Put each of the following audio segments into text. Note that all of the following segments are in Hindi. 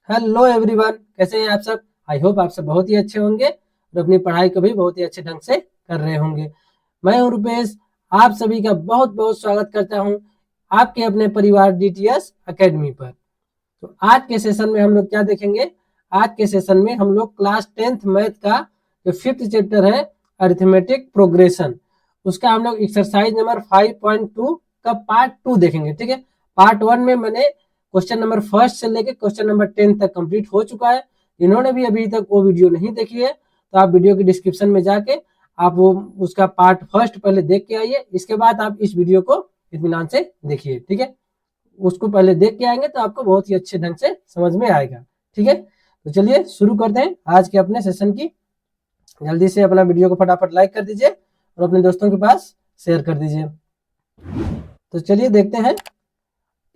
हेलो एवरीवन, कैसे हैं आप सब। आई होप आप सब बहुत ही अच्छे होंगे और अपनी पढ़ाई को भी बहुत ही अच्छे ढंग से कर रहे होंगे। मैं हूं रुपेश, आप सभी का बहुत बहुत स्वागत करता हूं आपके अपने परिवार डीटीएस एकेडमी पर। तो आज के सेशन में हम लोग क्या देखेंगे। आज के सेशन में हम लोग क्लास 10th मैथ का जो 5th चैप्टर है अरिथमेटिक प्रोग्रेशन, उसका हम लोग एक्सरसाइज नंबर 5.2 का पार्ट 2 देखेंगे। ठीक है, पार्ट 1 में मैंने क्वेश्चन नंबर फर्स्ट से लेके क्वेश्चन नंबर 10 तक कंप्लीट हो चुका है। जिन्होंने भी अभी तक वो वीडियो नहीं देखी है तो आप वीडियो की डिस्क्रिप्शन में जाके आप वो उसका पार्ट फर्स्ट पहले देख के आइए, इसके बाद आप इस वीडियो को इत्मीनान से देखिए। ठीक है, उसको पहले देख के आएंगे तो आपको बहुत ही अच्छे ढंग से समझ में आएगा। ठीक है, तो चलिए शुरू करते हैं आज के अपने सेशन की। जल्दी से अपना वीडियो को फटाफट लाइक कर दीजिए और अपने दोस्तों के पास शेयर कर दीजिए। तो चलिए देखते हैं,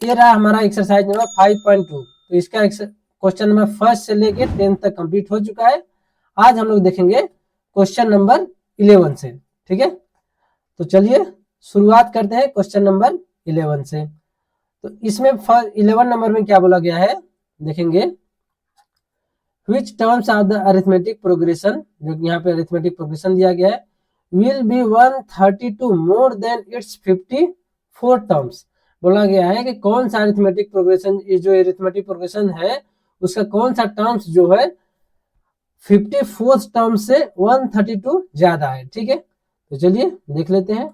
ये रहा हमारा एक्सरसाइज नंबर 5.2। तो इसका क्वेश्चन नंबर फर्स्ट से लेके 10 तक कंप्लीट हो चुका है। आज हम लोग देखेंगे क्वेश्चन नंबर 11 से। ठीक है, तो चलिए शुरुआत करते हैं क्वेश्चन नंबर 11 से। तो इसमें 11 नंबर में क्या बोला गया है देखेंगे। Which terms of the arithmetic progression, जो कि यहाँ पे अरिथमेटिक प्रोग्रेशन दिया गया है, will be 132 more than it's 54 terms. बोला गया है कि कौन सा अरिथमेटिक प्रोग्रेशन, ये जो अरिथमेटिक प्रोग्रेशन है उसका कौन सा टर्म्स जो है 54 टर्म से 132 ज्यादा है। ठीक है, तो चलिए देख लेते हैं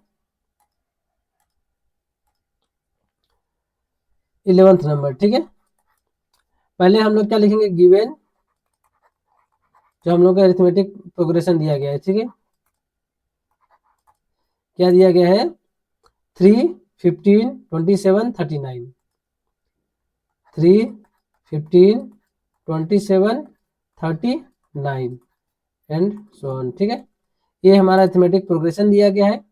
11th नंबर। ठीक है, पहले हम लोग क्या लिखेंगे, गिवन जो हम लोग का अरिथमेटिक प्रोग्रेशन दिया गया है। ठीक है, क्या दिया गया है 3, 15, 27, 39, 3, 15, 27, 39 एंड सो ऑन। ठीक है, ये हमारा अरिथमेटिक प्रोग्रेशन दिया गया है।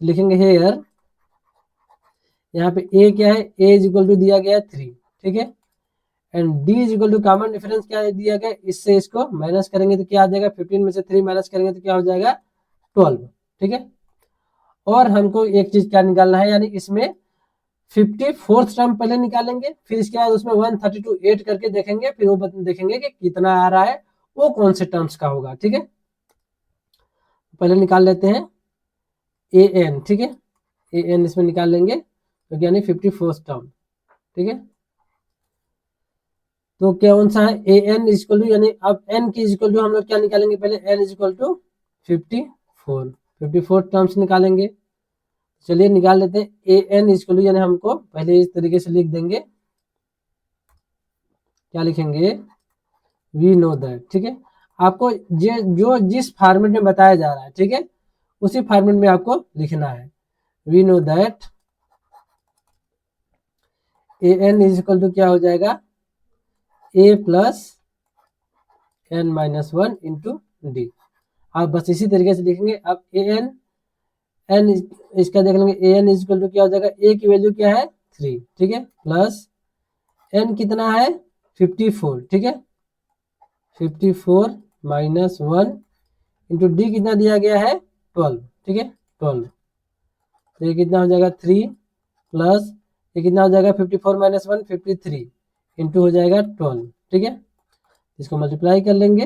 लिखेंगे हेयर, यहाँ पे ए क्या है, ए इज इक्वल टू दिया गया है 3। ठीक है, and D is equal to common difference क्या दिया गया, इससे इसको माइनस करेंगे तो क्या आ जाएगा, 15 में से 3 माइनस करेंगे तो क्या हो जाएगा 12। ठीक है, और हमको एक चीज क्या निकालना है, यानी इसमें 54th टर्म पहले निकालेंगे, फिर इसके बाद उसमें 132 ऐड करके देखेंगे, फिर वो देखेंगे कि कितना आ रहा है, वो कौन से टर्म्स का होगा। ठीक है, पहले निकाल लेते हैं ए एन। ठीक है, ए एन इसमें निकाल लेंगे तो यानी 54th टर्म। ठीक है, तो कौन सा है ए एन इजक्वल टू, यानी अब एन की इजक्वल टू हम लोग क्या निकालेंगे, पहले एन इजक्वल टू 54 टर्म्स निकालेंगे। चलिए निकाल लेते हैं ए एन इजक्वल टू, यानी हमको पहले इस तरीके से लिख देंगे, क्या लिखेंगे, वी नो दैट। ठीक है, आपको जो जिस फॉर्मेट में बताया जा रहा है, ठीक है, उसी फॉर्मेट में आपको लिखना है। We know that a n equal to क्या हो जाएगा, a plus n minus 1 into D. आप बस इसी तरीके से लिखेंगे। अब ए एन एन इसका देख लेंगे, ए एन इजक्वल टू क्या हो जाएगा, ए की वैल्यू क्या है 3। ठीक है, प्लस एन कितना है 54। ठीक है, 54 माइनस 1 इंटू डी कितना दिया गया है 12। ठीक है, 12, तो ये कितना हो जाएगा 3 प्लस ये कितना हो जाएगा 54 माइनस 1 53 इंटू हो जाएगा 12। ठीक है, इसको मल्टीप्लाई कर लेंगे,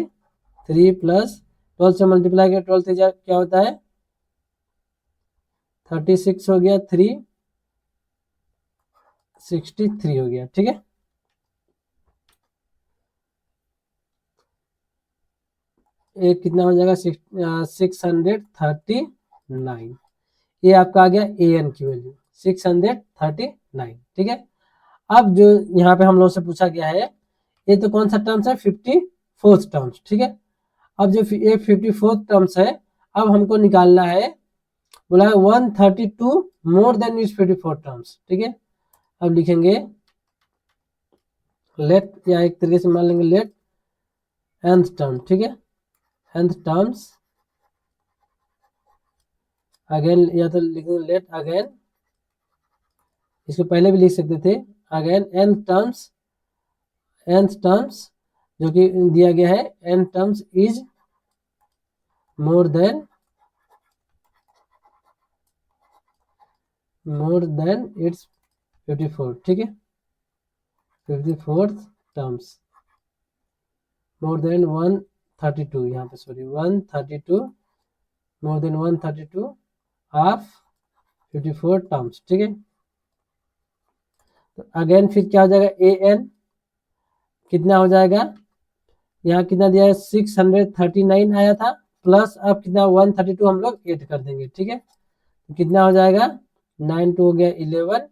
3 प्लस 12 से मल्टीप्लाई कर 12 से क्या होता है 36 हो गया, 3 63 हो गया। ठीक है, एक कितना हो जाएगा 639। ये आपका आ गया ए एन की वैल्यू 639। ठीक है, अब जो यहाँ पे हम लोग से पूछा गया है, ये तो कौन सा टर्म्स है 54th टर्म्स। ठीक है, अब जो ये 54th टर्म्स है, अब हमको निकालना है, बोला है 132 मोर देन इट्स 54 टर्म्स। ठीक है, अब लिखेंगे लेट, या एक तरीके से मान लेंगे लेट nth टर्म। ठीक है, nth टर्म्स अगेन, या तो लिखेंगे लेट अगेन, इसको पहले भी लिख सकते थे अगेन nth टर्म्स जो कि दिया गया है n terms is more than it's 54। ठीक है, 54th टर्म्स। मोर देन 132, यहाँ पे sorry 132 more then 132 of 54 terms, ठीक है। तो अगेन फिर क्या हो जाएगा, ए एन कितना हो जाएगा, यहाँ कितना दिया है 639 आया था, प्लस अब कितना 132 हम लोग ऐड कर देंगे, ठीक है। तो कितना हो जाएगा 9 2 हो गया 11,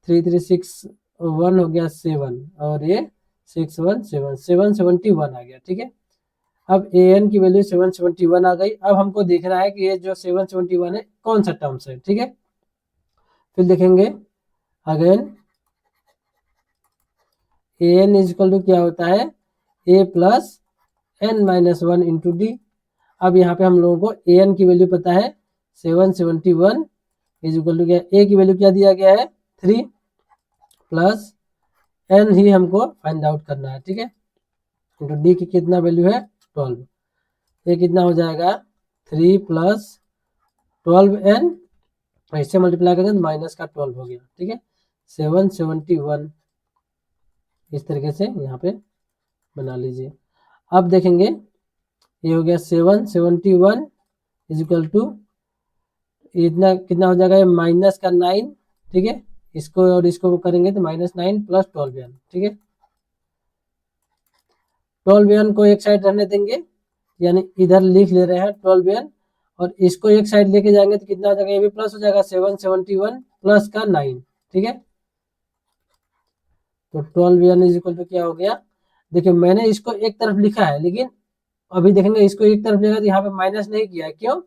3 3 6 1 हो गया 7 और ये 6 1 7 771 आ गया, ठीक है। अब ए एन की वैल्यू 771 आ गई। अब हमको देखना है कि ये जो 771 है कौन सा टर्म्स है, ठीक है। फिर देखेंगे again a n is equal to क्या होता है, a plus n minus 1 into d. अब यहाँ पे हम लोगों को ए एन की वैल्यू पता है 771 इज इक्वल टू क्या, ए की वैल्यू क्या दिया गया है 3 प्लस एन ही हमको फाइंड आउट करना है, ठीक है। इंटू डी की कितना वैल्यू है 12, ये कितना हो जाएगा 3 प्लस 12n, ऐसे मल्टीप्लाई करेंगे तो माइनस का 12 हो गया, ठीक है। 771 इस तरीके से यहाँ पे बना लीजिए। अब देखेंगे ये हो गया 771 इज इक्वल टू इतना कितना हो जाएगा, ये माइनस का 9, ठीक है। इसको और इसको करेंगे तो -9 प्लस 12n, ठीक है। 12n को एक साइड रहने देंगे, यानी इधर लिख ले रहे हैं 12n, और इसको एक साइड लेके जाएंगे तो कितना हो जाएगा, ये भी प्लस हो जाएगा 771 प्लस का 9, ठीक है। तो 12n इज इक्वल टू क्या हो गया, देखिए मैंने इसको एक तरफ लिखा है, लेकिन अभी देखेंगे इसको एक तरफ लेगा तो यहाँ पे माइनस नहीं किया है, क्यों,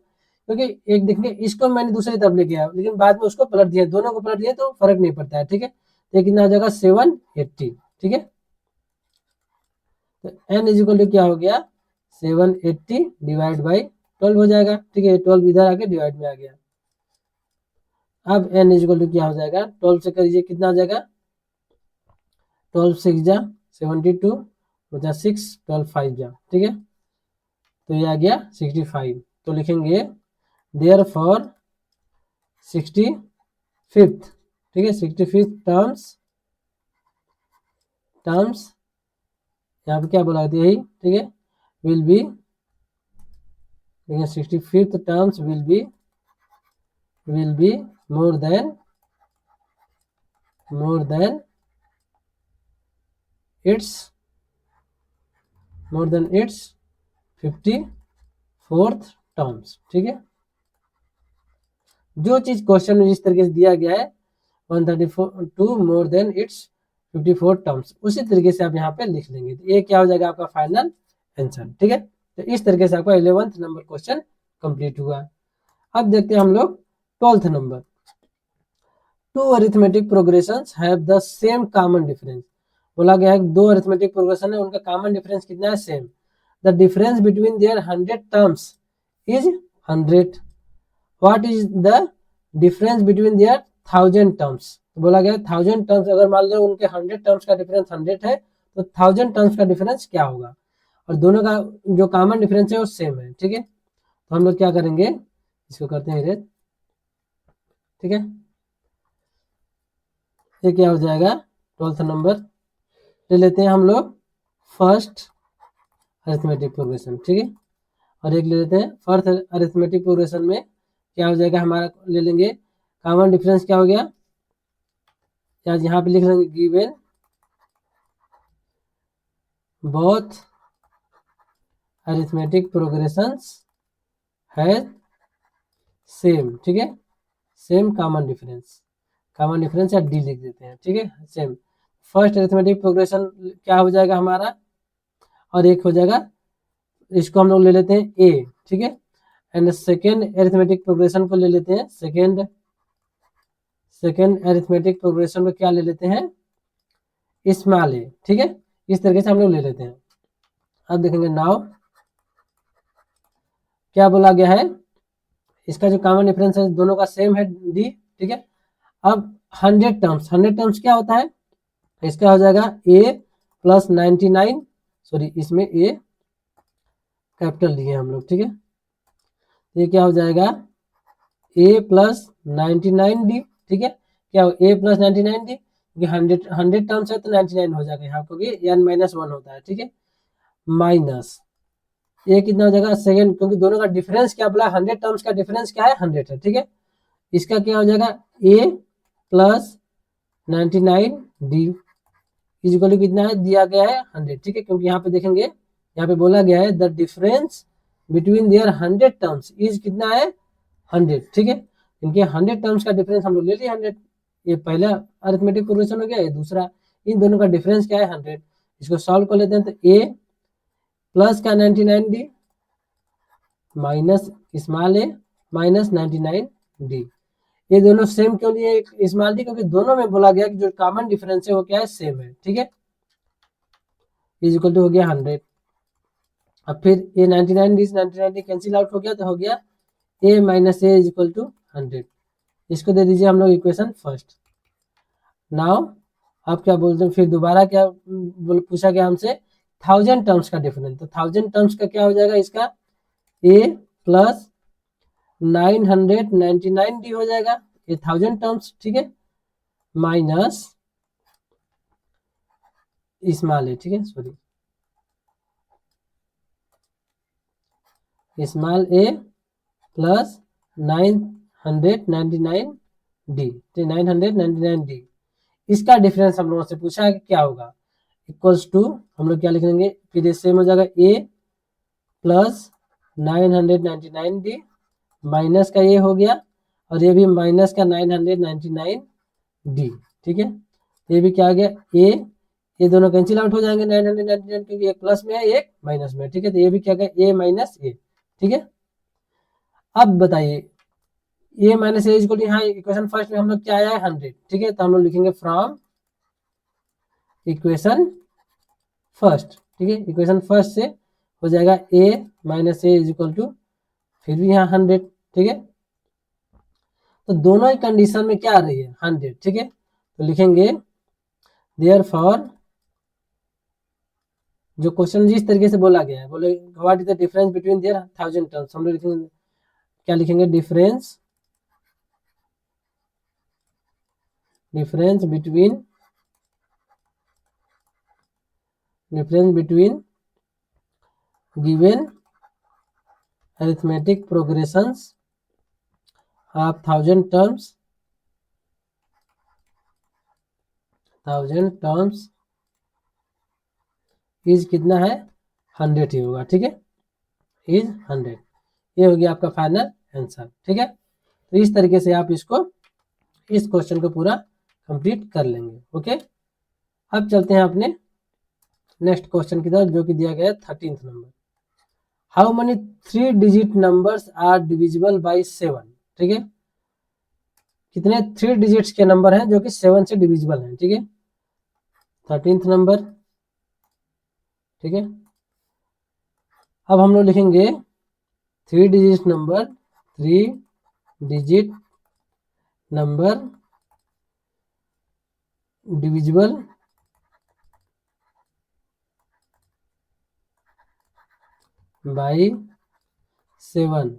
क्योंकि एक देखेंगे इसको मैंने दूसरी तरफ लेके आया, लेकिन बाद में उसको पलट दिया, दोनों को पलट दिया तो फर्क नहीं पड़ता है, ठीक है। तो ये कितना हो जाएगा 780, ठीक है। तो n इज इक्वल टू क्या हो गया 780 डिवाइड बाई 12 हो जाएगा, ठीक है। 12 इधर आके डिवाइड में आ गया। अब n इज इक्वल टू क्या हो जाएगा, 12 से करिए कितना आ जाएगा, 12 6 जा 72 बचा 6 12 5 जा, ठीक है। तो ये आ गया 65। तो लिखेंगे देयर फॉर 65th, ठीक है, 65th टर्म्स यहाँ पे क्या बोला यही, ठीक है, विल बी, देखिए 65th terms will be more than it's 54th terms, ठीक है। जो चीज क्वेश्चन में जिस तरीके से दिया गया है 132 मोर देन इट्स 54 टर्म्स, उसी तरीके से आप यहाँ पे लिख लेंगे, तो ये क्या हो जाएगा आपका फाइनल आंसर, ठीक है। तो इस तरीके से आपका 11th नंबर क्वेश्चन कंप्लीट हुआ। अब देखते हैं हम लोग 12th number. Two arithmetic progressions have the same common difference, बोला गया है दो अरिथमेटिक प्रोग्रेशन है, उनका कॉमन डिफरेंस कितना है, same. The difference between their 100 terms is 100, what is the difference between their 1000 terms. बोला गया 1000 टर्म्स, अगर मान लो उनके 100 टर्म्स का डिफरेंस 100 है तो 1000 टर्म्स का डिफरेंस क्या होगा, और दोनों का जो कॉमन डिफरेंस है वो सेम है, ठीक है। तो हम लोग क्या करेंगे, इसको करते हैं इरेज, ठीक है। ये क्या हो जाएगा 12th नंबर, ले लेते हैं हम लोग फर्स्ट अरिथमेटिक प्रोग्रेशन, ठीक है, और एक ले लेते हैं फर्स्ट अरिथमेटिक प्रोग्रेशन में क्या हो जाएगा हमारा, ले लेंगे कॉमन डिफरेंस क्या हो गया, या यहाँ पे लिख लेंगे given both arithmetic progressions has same, ठीक है, सेम कॉमन डिफरेंस या डी लिख देते हैं, ठीक है, सेम। फर्स्ट अरिथमेटिक प्रोग्रेशन क्या हो जाएगा हमारा, और एक हो जाएगा, इसको हम लोग ले लेते हैं ए, ठीक है। एंड सेकेंड अरिथमेटिक प्रोग्रेशन को ले लेते हैं सेकेंड अरिथमेटिक प्रोग्रेशन में क्या ले लेते हैं स्मॉल ए, ठीक है। इस तरीके से हम लोग ले लेते हैं। अब देखेंगे नाउ क्या बोला गया है, इसका जो कॉमन डिफरेंस है दोनों का सेम है डी, ठीक है। अब 100 टर्म्स क्या होता है, इसका हो जाएगा ए प्लस 99, सॉरी इसमें ए कैपिटल लिए हम लोग, ठीक है। ये क्या हो जाएगा ए प्लस 99 डी, ठीक है। क्या हो ए प्लस 99 डी, क्योंकि 100 टर्म्स है तो 99 हो जाएगा यहाँ, क्योंकि n-1 होता है, ठीक है। माइनस ये कितना हो जाएगा सेकेंड, क्योंकि दोनों का डिफरेंस क्या बोला 100 टर्म्स का डिफरेंस क्या है 100 है, ठीक है। इसका क्या हो जाएगा a प्लस 99d इक्वल कितना है दिया गया है 100, ठीक है। क्योंकि यहाँ पे देखेंगे यहाँ पे बोला गया है the difference between their 100 terms is कितना है 100, ठीक है। इनके 100 टर्म्स का डिफरेंस हम लोग ले लिए 100, ये पहला अरिथमेटिक प्रोग्रेशन हो गया, ये दूसरा। इन दोनों का डिफरेंस क्या है 100, इसको सॉल्व कर लेते हैं। तो a प्लस का 99d minus small a minus 99d, ये दोनों सेम क्यों लिए स्मॉल डी, क्योंकि दोनों में बोला गया कि जो कॉमन डिफरेंस है वो क्या है सेम है, ठीक है। इज इक्वल टू हो गया 100। अब फिर ये 99 कैंसिल आउट हो गया तो हो गया a minus a is equal to 100। इसको दे दीजिए हम लोग इक्वेशन फर्स्ट। नाउ आप क्या बोलते हैं, फिर दोबारा क्या पूछा गया हमसे 1000 टर्म्स का डिफरेंस। तो 1000 टर्म्स का क्या हो जाएगा इसका a प्लस 999d हो जाएगा, ये 1000 टर्म्स, ठीक है, माइनस स्मॉल ए, ठीक है, सॉरी स्मॉल ए प्लस 999d, 999d इसका डिफरेंस हम लोगों से पूछा है कि क्या होगा, इक्वल्स टू हम लोग क्या लिखेंगे, फिर ये सेम हो जाएगा a प्लस 999d माइनस का ये हो गया और ये भी माइनस का 999d, ठीक है। ये भी क्या आ गया a, ये दोनों कैंसिल आउट हो जाएंगे 999 क्योंकि एक प्लस में है एक माइनस में, ठीक है। तो ये भी क्या गया a माइनस ए, ठीक है। अब बताइए a माइनस ए इक्वल यहाँ इक्वेशन फर्स्ट में हम लोग क्या आया है 100, ठीक है। तो हम लोग लिखेंगे फ्रॉम इक्वेशन फर्स्ट, ठीक है। इक्वेशन फर्स्ट से हो जाएगा a minus a is equal to फिर भी यहाँ 100, ठीक है। तो दोनों ही कंडीशन में क्या आ रही है 100, ठीक है। तो लिखेंगे देयरफॉर, जो क्वेश्चन जिस तरीके से बोला गया है, बोले what is the difference between their 1000 terms, हम लोग लिखेंगे क्या लिखेंगे difference between given arithmetic progressions of 1000 terms is कितना है 100 ही होगा, ठीक है, इज 100। ये हो गया आपका फाइनल आंसर, ठीक है। तो इस तरीके से आप इसको इस क्वेश्चन को पूरा कंप्लीट कर लेंगे, ओके। अब चलते हैं अपने नेक्स्ट क्वेश्चन की तरफ जो कि दिया गया है 13th number. How many 3 digit numbers are divisible by 7, ठीक है। कितने 3 डिजिट्स के नंबर हैं जो कि 7 से डिविजिबल हैं, ठीक है। 13th नंबर, ठीक है। अब हम लोग लिखेंगे 3 digit number divisible by 7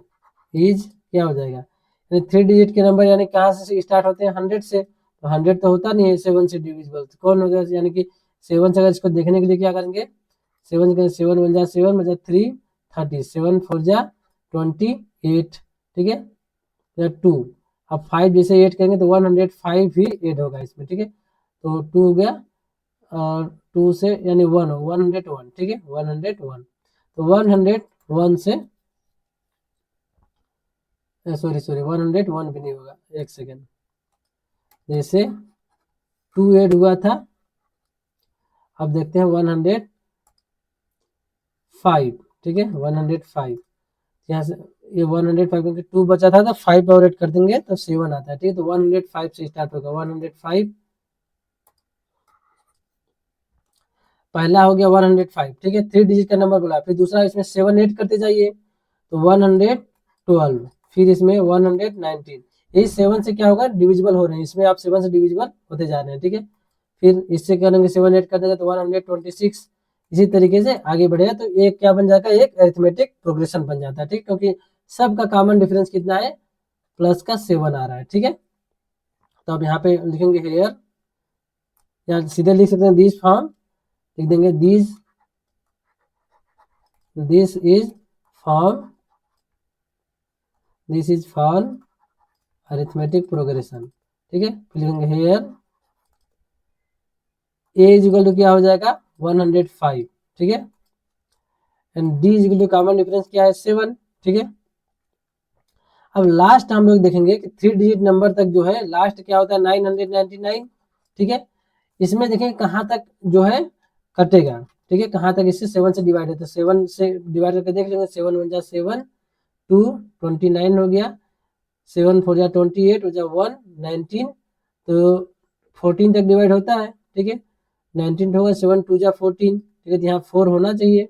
is क्या हो जाएगा, यानी 3 डिजिट के नंबर यानी कहाँ से स्टार्ट होते हैं 100 से, तो 100 तो होता नहीं है 7 से डिविजिबल, तो कौन हो गया, यानी कि 7 से अगर इसको देखने के लिए क्या करेंगे 7 वन जा 7 बजा 3 30 7 4 जा 28, ठीक है, या 2। अब 5 जैसे 8 करेंगे तो 105 ही ऐड होगा इसमें, ठीक है। तो 2 हो गया और 2 से यानी 1 हो 101, ठीक है 101। तो 101 से सॉरी 101 भी नहीं होगा, एक सेकेंड, जैसे 2 ऐड हुआ था, अब देखते हैं 105, ठीक है 105, यहाँ से ये 105 क्योंकि 2 बचा था तो 5 और ऐड कर देंगे तो 7 आता है, ठीक है। तो 105 से स्टार्ट होगा 105, पहला हो गया 105, ठीक है 3 डिजिट का नंबर बोला, फिर दूसरा इसमें 7 ऐड करते जाइए तो 112, फिर इसमें 119, यही 7 से क्या होगा डिविजिबल हो रहे हैं, इसमें आप 7 से डिविजिबल होते जा रहे हैं, ठीक है। फिर इससे करेंगे 7 ऐड कर देंगे तो 126, इसी तरीके से आगे बढ़ेगा तो एक क्या बन जाता है एक अरिथमेटिक प्रोग्रेशन बन जाता है, ठीक, क्योंकि सबका कॉमन डिफरेंस कितना है प्लस का 7 आ रहा है, ठीक है। तो अब यहाँ पे लिखेंगे हेयर, या सीधे लिख सकते हैं दिस फॉर्म, लिख देंगे this this is for arithmetic progression, ठीक है। फिर लिखेंगे here a is equal to क्या हो जाएगा 105, ठीक है। And D is equal to common difference क्या है 7, ठीक है। अब लास्ट हम लोग देखेंगे कि 3 डिजिट नंबर तक जो है लास्ट क्या होता है 999, ठीक है। इसमें देखेंगे कहाँ तक जो है कटेगा, ठीक है, कहाँ तक इससे 7 से डिवाइड है, तो 7 से डिवाइड करके देख लेंगे। 7 1 जा 7, 2 29 हो गया, 7 4 जा 28 हो जा 1 19, तो 14 तक डिवाइड होता है, ठीक है। 19 होगा 7 2 जा 14, ठीक है, यहाँ 4 होना चाहिए,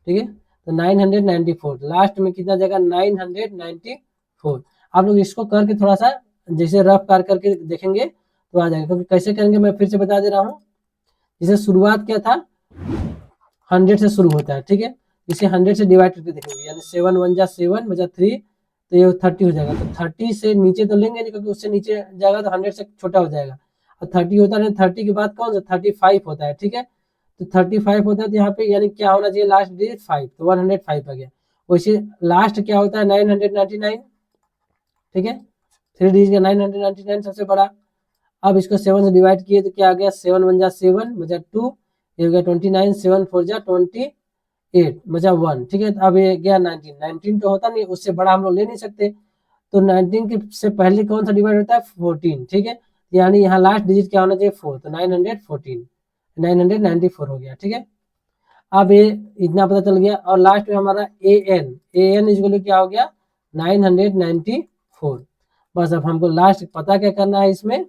ठीक है। तो 994 लास्ट में कितना जाएगा 994। आप लोग इसको करके थोड़ा सा जैसे रफ करके देखेंगे तो आ जाएगा, क्योंकि कैसे करेंगे मैं फिर से बता दे रहा हूँ। जैसे शुरुआत क्या था 100 से शुरू होता है, ठीक है। इसे 100 से डिवाइड करके देखेंगे, यानी 7 1 जा 7 बजा 3, तो ये 30 हो जाएगा। तो 30 से नीचे तो लेंगे नहीं, क्योंकि उससे नीचे जाएगा तो 100 से छोटा हो जाएगा। और 30 होता है, 30 के बाद कौन सा 35 होता है, ठीक है। तो 35 होता है, तो यहाँ पे यानी क्या होना चाहिए लास्ट डिजिट 5, तो 105 आ गया। वैसे लास्ट क्या होता है 999, ठीक है। 3 डिजिट का 999 सबसे बड़ा। अब इसको 7 से डिवाइड किए तो क्या आ गया 7 1 जा 7 बजा 2, ये हो गया 29, 7 4 जा 28 बचा 1, ठीक है। अब ये गया 19 तो होता नहीं, उससे बड़ा हम लोग ले नहीं सकते, तो 19 के से पहले कौन सा डिवाइड होता है 14, ठीक है। यानी यहाँ लास्ट डिजिट क्या होना चाहिए 4, तो 914 994 हो गया, ठीक है। अब ये इतना पता चल गया, और लास्ट में हमारा ए एन इजक्वल क्या हो गया 994। बस अब हमको लास्ट पता क्या करना है इसमें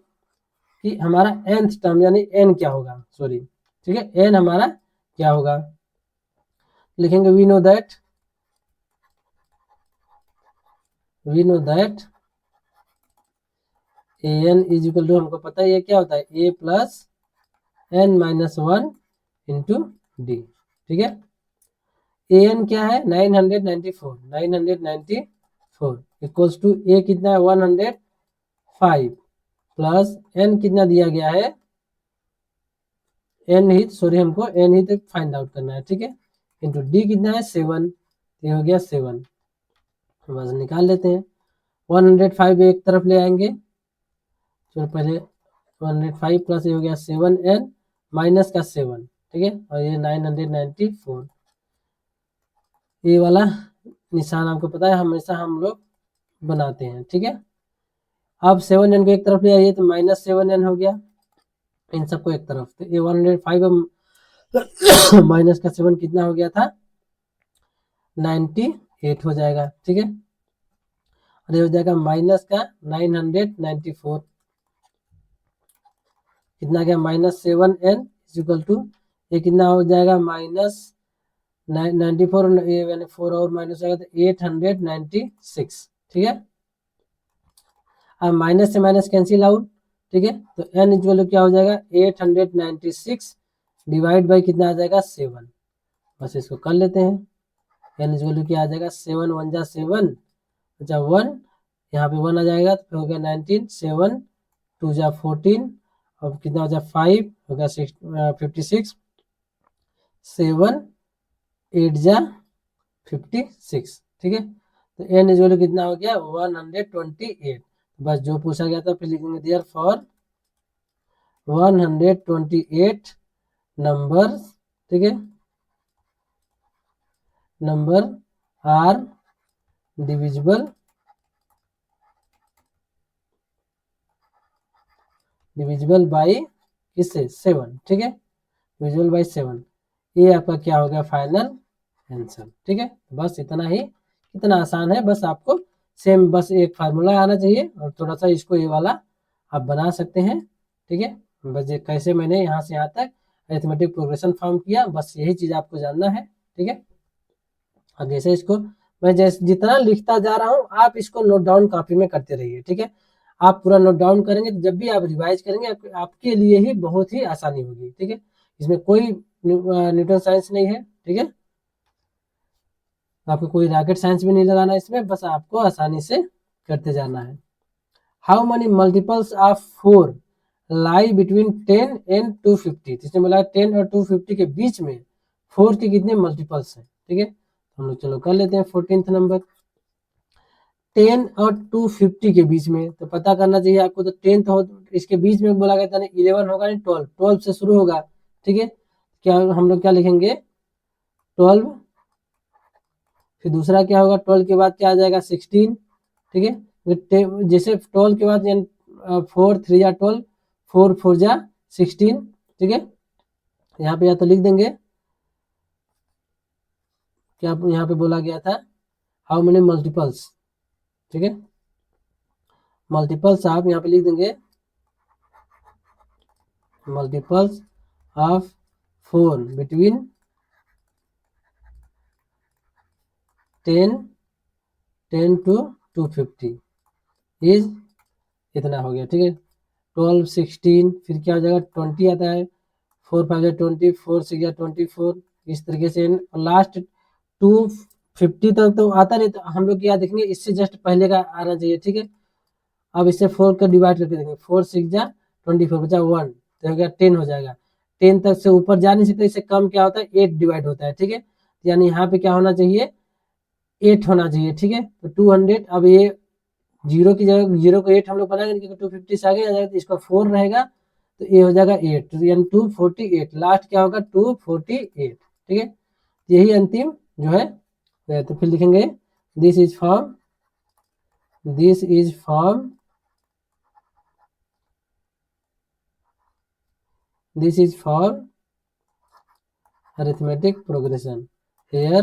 कि हमारा nth टर्म यानी n क्या होगा, सॉरी, ठीक है, n हमारा क्या होगा। लिखेंगे we know that a n is equal to, हमको पता है ये क्या होता है a plus n minus 1 into d, ठीक है। ए एन क्या है 994 इक्वल्स टू ए कितना है 105 प्लस n कितना दिया गया है n ही, सॉरी हमको n ही तक फाइंड आउट करना है, ठीक है, इंटू डी कितना है 7, ये हो गया 7, बस निकाल लेते हैं। 105 एक तरफ ले आएंगे, चलो पहले 105 प्लस ये हो गया 7n माइनस का 7, ठीक है, और ये 994, ये वाला निशान आपको पता है हमेशा हम लोग बनाते हैं, ठीक है। अब 7n को एक तरफ ले आइए तो माइनस 7n हो गया, इन सबको एक तरफ, तो ये 105 माइनस का 7 कितना हो गया था 98 हो जाएगा, ठीक है। और ये हो जाएगा माइनस का 994, कितना गया माइनस 7n इक्वल टू, ये कितना हो जाएगा माइनस 94, यानी 4 और माइनस हो जाएगा तो 896, ठीक है। अब माइनस से माइनस कैंसिल आउट, ठीक है, तो n इक्वल टू क्या हो जाएगा 896 डिवाइड बाई कितना आ जाएगा 7, बस इसको कर लेते हैं। n इक्वल टू क्या आ जाएगा 7 1 जा 7 अच्छा 1, यहाँ पे 1 आ जाएगा तो फिर हो गया 19, 7 2 जा 14, अब कितना हो जाए 5 हो गया 56, 7 8 जा 56, ठीक है। तो n इक्वल कितना हो गया 128, बस जो पूछा गया था फिर लिखेंगे देयर फॉर 128 नंबर, ठीक है, नंबर आर डिविजिबल बाई किससे 7, ठीक है, डिविजिबल बाई 7, ये आपका क्या हो गया फाइनल आंसर, ठीक है। बस इतना ही, कितना आसान है, बस आपको सेम बस एक फार्मूला आना चाहिए और थोड़ा सा इसको ये वाला आप बना सकते हैं, ठीक है। बस ये कैसे मैंने यहाँ से यहाँ तक अरिथमेटिक प्रोग्रेशन फॉर्म किया, बस यही चीज आपको जानना है, ठीक है। अब जैसे इसको मैं जैसे जितना लिखता जा रहा हूँ आप इसको नोट डाउन कॉपी में करते रहिए, ठीक है। आप पूरा नोट डाउन करेंगे तो जब भी आप रिवाइज करेंगे आपके लिए ही बहुत ही आसानी होगी, ठीक है। इसमें कोई न्यूटन साइंस नहीं है, ठीक है, आपको कोई रॉकेट साइंस भी नहीं लगाना इसमें, बस आपको आसानी से करते जाना है। How many multiples of 4 lie between 10 and 250, इसमें बोला 10 और 250 के बीच में 4 के कितने मल्टीपल्स हैं, ठीक है। हम लोग चलो कर लेते हैं 14th नंबर। 10 और 250 के बीच में, तो पता करना चाहिए आपको। तो 10 हो, इसके बीच में बोला गया था ना 11 होगा नहीं 12, 12 से शुरू होगा, ठीक है। क्या हम लोग क्या लिखेंगे 12, फिर दूसरा क्या होगा 12 के बाद क्या आ जाएगा 16, ठीक है। जैसे 12 के बाद 4 3 या 12, 4 4 जा 16, ठीक है। यहाँ पे या तो लिख देंगे क्या यहाँ पे बोला गया था हाउ मेनी मल्टीपल्स, ठीक है। मल्टीपल्स आप यहाँ पे लिख देंगे multiples of 4 between 10 to 250 is इतना हो गया, ठीक है। 12 16 फिर क्या हो जाएगा 20 आता है, 4 5 20, 4 6 24, इस तरीके से। लास्ट 250 तक तो आता नहीं, तो हम लोग क्या देखेंगे इससे जस्ट पहले का आना चाहिए, ठीक है। अब इससे 4 का डिवाइड करके देखेंगे, 4 6 24 बचा 1, तो हो गया 10 हो जाएगा। 10 तक से ऊपर जा नहीं सकते, इससे कम क्या होता है 8 डिवाइड होता है, ठीक है। यानी यहाँ पे क्या होना चाहिए 8 होना चाहिए, ठीक है। तो 200, अब ये जीरो की जगह 0 को 8 हम लोग बनाएंगे क्योंकि 250 से आगे आ जाएगा, तो इसका 4 रहेगा, तो ये हो जाएगा 8, तो यानी 248। लास्ट क्या होगा 248, ठीक है। यही अंतिम जो है, तो फिर लिखेंगे this is form arithmetic progression. Here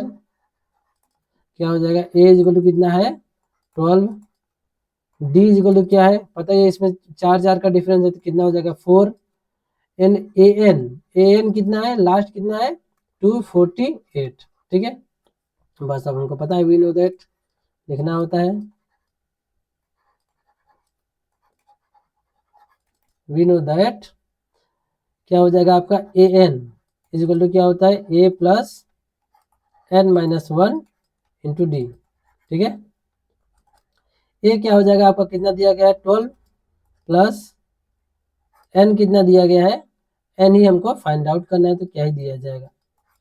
क्या हो जाएगा ए इक्वल टू कितना है 12, डी इक्वल टू क्या है पता है, इसमें 4 का डिफरेंस है, तो कितना हो जाएगा 4, एन ए एन कितना है लास्ट कितना है 248, ठीक है। बस अब हमको पता है वी नो दैट लिखना होता है, वी नो दैट क्या हो जाएगा आपका a n is equal to क्या होता है a plus n minus 1 into d, ठीक है। ए क्या हो जाएगा आपका कितना दिया गया है 12 प्लस एन कितना दिया गया है, एन ही हमको फाइंड आउट करना है, तो क्या ही दिया जाएगा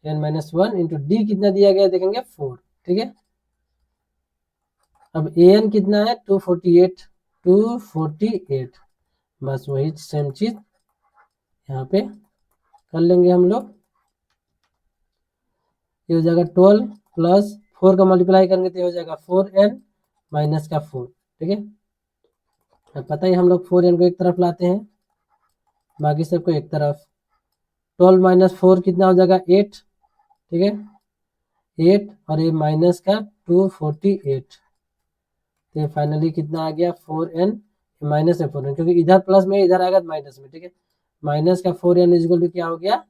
एन माइनस 1 इंटू डी कितना दिया गया है देखेंगे 4, ठीक है। अब ए एन कितना है 248, बस वही सेम चीज यहाँ पे कर लेंगे हम लोग। ये हो जाएगा 12 प्लस 4 का मल्टीप्लाई करेंगे तो हो जाएगा 4n माइनस का 4, ठीक है। अब पता ही हम लोग 4n को एक तरफ लाते हैं, बाकी सबको एक तरफ। 12 माइनस 4 कितना हो जाएगा 8, ठीक है। 8 और ये माइनस का 248, तो फाइनली कितना आ गया 4n माइनस है 4n, क्योंकि इधर प्लस में इधर आएगा माइनस में, ठीक है। माइनस का 4n इज इक्वल टू क्या हो गया,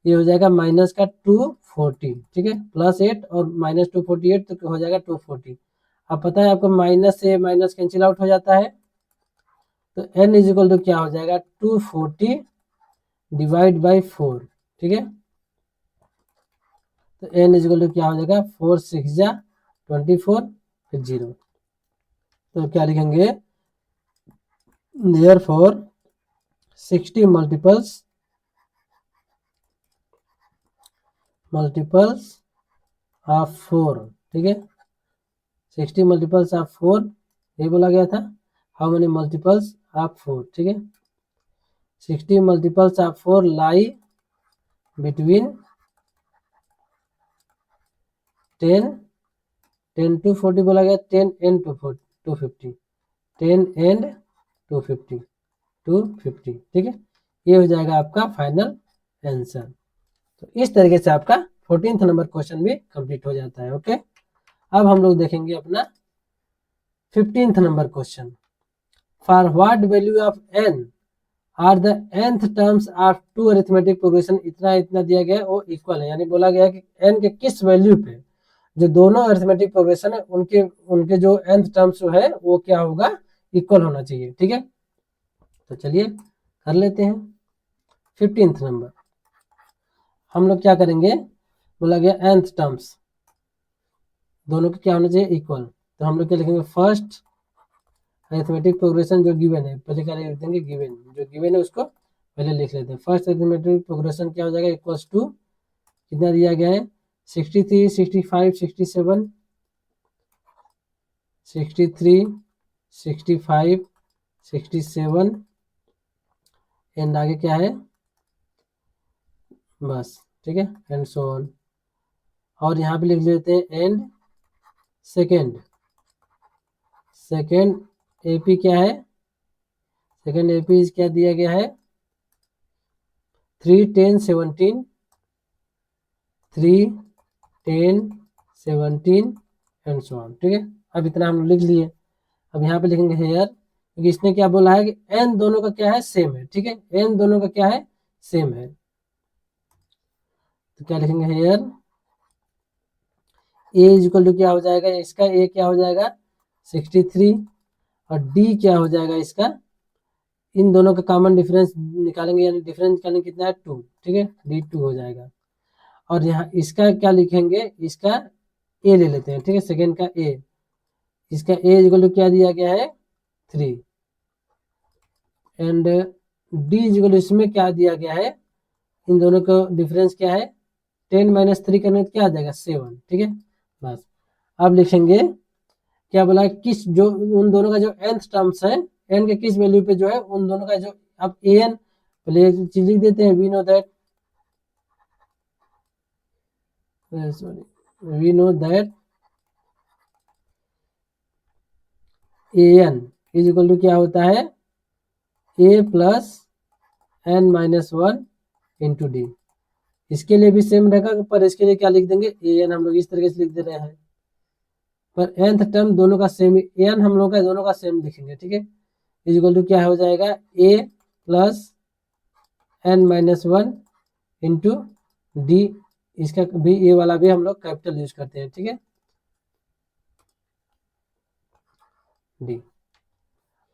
ये हो जाएगा माइनस का 240, ठीक है। प्लस 8 और माइनस 248 तो हो जाएगा 240। अब पता है आपको माइनस से माइनस कैंसिल आउट हो जाता है, तो n इज इक्वल टू क्या हो जाएगा 240 डिवाइड बाई 4, ठीक है। तो n इज इक्वल टू क्या हो जाएगा 4 6 24 फिर 0, तो क्या लिखेंगे देयरफॉर 60 मल्टीपल्स ऑफ 4, ठीक है। 60 मल्टीपल्स ऑफ 4 ये बोला गया था, हाउ मेनी मल्टीपल्स ऑफ 4, ठीक है। 60 multiples of 4 lie between 10 to 40 बोला गया, 10 and 250, 10 and 250, ठीक है। ये हो जाएगा आपका फाइनल आंसर। तो इस तरीके से आपका 14th नंबर क्वेश्चन भी कंप्लीट हो जाता है, ओके। अब हम लोग देखेंगे अपना 15th number question. For what value of n are the nth terms of two arithmetic progression, इतना इतना दिया गया है वो इक्वल है, यानी बोला गया है कि n के किस वैल्यू पे जो दोनों अरिथमेटिक प्रोग्रेशन है उनके उनके जो nth टर्म्स जो है वो क्या होगा इक्वल होना चाहिए, ठीक है। तो चलिए कर लेते हैं 15th नंबर। हम लोग क्या करेंगे, बोला गया nth टर्म्स दोनों के क्या होना चाहिए इक्वल, तो हम लोग क्या लिखेंगे फर्स्ट अरिथमेटिक प्रोग्रेशन जो गिवन है, पहले क्या लिख देंगे जो गिवन है उसको पहले लिख लेते हैं। फर्स्ट अरिथमेटिक प्रोग्रेशन क्या हो जाएगा इक्वल्स टू कितना दिया गया है 63, 65, 67, 63, 65, 67 एंड आगे क्या है बस, ठीक है, एंड सो ऑन। और यहाँ पे लिख लेते हैं एंड सेकेंड एपी क्या है, सेकेंड एपी क्या दिया गया है 3, 10, 17, 3, 10, 17 एंड सो ऑन, ठीक है। अब इतना हम लिख लिए। अब यहाँ पे लिखेंगे हेयर, क्योंकि इसने क्या बोला है कि एन दोनों का क्या है सेम है, ठीक है, एन दोनों का क्या है सेम है। तो क्या लिखेंगे हेयर ए इक्वल टू क्या हो जाएगा, इसका ए क्या हो जाएगा 63 और डी क्या हो जाएगा इसका, इन दोनों का कॉमन डिफरेंस निकालेंगे, यानी डिफरेंस निकालेंगे कितना है 2, ठीक है, D2 हो जाएगा। और यहाँ इसका क्या लिखेंगे, इसका ए ले लेते हैं, ठीक है, सेकेंड का ए, इसका ए इक्वल टू क्या दिया गया है 3 एंड डी इक्वल इसमें क्या दिया गया है, इन दोनों का डिफरेंस क्या है 10 - 3 करने क्या आ जाएगा 7, ठीक है। बस अब लिखेंगे क्या बोला किस जो उन दोनों का जो nth टर्म्स है, n के किस वैल्यू पे जो है उन दोनों का जो, अब an पहले चीज लिख देते हैं, we know that an is equal to क्या होता है a plus n - 1 into d. इसके लिए भी सेम रहेगा, पर इसके लिए क्या लिख देंगे an, हम लोग इस तरीके से लिख दे रहे हैं, पर nth टर्म दोनों का सेम, an हम लोग का दोनों का सेम लिखेंगे, ठीक है। इज इक्वल टू क्या हो जाएगा a plus n - 1 into D, इसका भी ए वाला भी हम लोग कैपिटल यूज करते हैं, ठीक है, डी।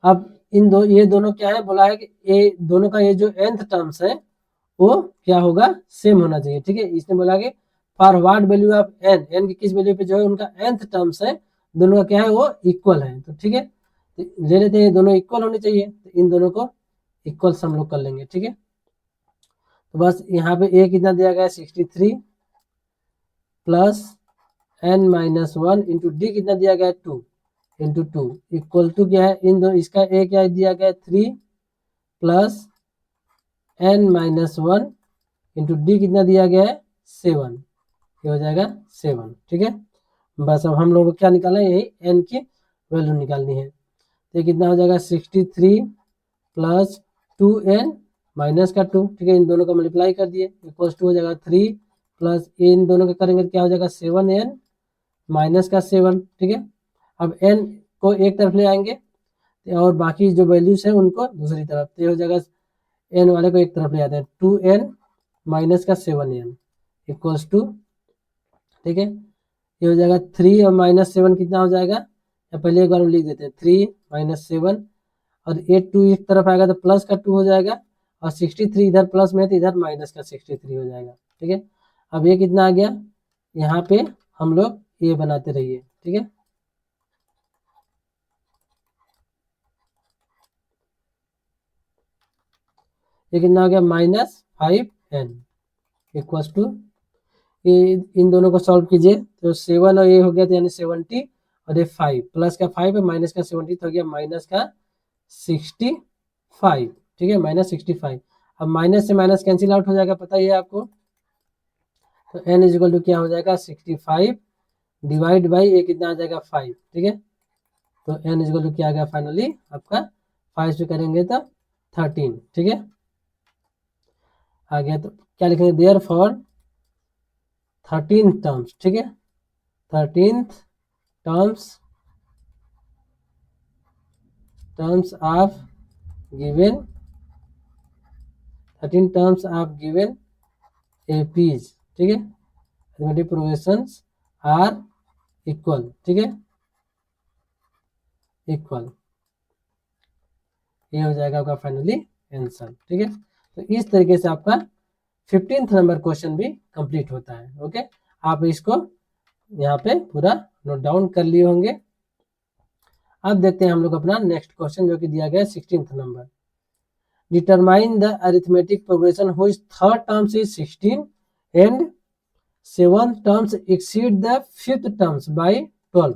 अब ये दोनों क्या है बोला है कि ए दोनों का ये जो nth टर्म्स है वो क्या होगा सेम होना चाहिए, ठीक है। इसने बोला कि for what value of n की किस वैल्यू पे जो है उनका nth टर्म्स है दोनों का क्या है वो इक्वल है, तो ठीक है, तो ले लेते हैं दोनों इक्वल होने चाहिए, तो इन दोनों को इक्वल हम लोग कर लेंगे, ठीक है। तो बस यहाँ पे ए कितना दिया गया है 63 प्लस n - 1 इंटू डी कितना दिया गया है 2 इंटू 2 इक्वल टू क्या है इन दो, इसका ए क्या दिया गया है 3 प्लस n - 1 इंटू डी कितना दिया गया है 7, ये हो जाएगा 7, ठीक है। बस अब हम लोग को क्या निकालना है, यही n की वैल्यू निकालनी है। तो कितना हो जाएगा 63 प्लस 2n माइनस का 2, ठीक है, इन दोनों का मल्टीप्लाई कर दिए, इक्वल्स टू हो जाएगा 3 प्लस इन दोनों का करेंगे तो क्या हो जाएगा 7n माइनस का 7, ठीक है। अब n को एक तरफ ले आएंगे और बाकी जो वैल्यूज है उनको दूसरी तरफ, तो ये हो जाएगा n वाले को एक तरफ ले आते हैं 2n माइनस का 7n इक्वल्स टू, ठीक है, ये हो जाएगा 3 और -7 कितना हो जाएगा, या पहले एक बार हम लिख देते हैं 3 - 7 और 8 2 एक तरफ आएगा तो प्लस का 2 हो जाएगा और 63 इधर प्लस में है तो इधर माइनस का 63 हो जाएगा, ठीक है। अब ये कितना आ गया, यहाँ पे हम लोग ये बनाते रहिए, ठीक है। ये कितना हो गया -5n इक्वल्स टू, ये इन दोनों को सॉल्व कीजिए तो 7 और ये हो गया तो यानी 70 और ये 5 प्लस का 5 है माइनस का 70 तो हो गया माइनस का 65, ठीक है, -65। अब माइनस से माइनस कैंसिल आउट हो जाएगा, पता ही है आपको, तो n इज इक्वल टू क्या हो जाएगा 65 डिवाइड बाई ये कितना आ जाएगा 5, ठीक है। तो n इज इक्वल टू क्या आ गया फाइनली आपका 5 से करेंगे तो 13, ठीक है, आ गया। तो क्या लिखेंगे देयर फॉर 13 टर्म्स, ठीक है, 13th terms of given 13 terms of given APs, ठीक है, अरिथमेटिक प्रोग्रेशंस आर इक्वल, ठीक है, इक्वल, ये हो जाएगा आपका फाइनली आंसर, ठीक है। तो इस तरीके से आपका 15th नंबर क्वेश्चन भी कंप्लीट होता है, ओके। आप इसको यहाँ पे पूरा नोट डाउन कर लिए होंगे। अब देखते हैं हम लोग अपना नेक्स्ट क्वेश्चन जो कि दिया गया है 16th number, determine the arithmetic progression which third terms is 16 and 7 terms exceed the 5th terms by 12।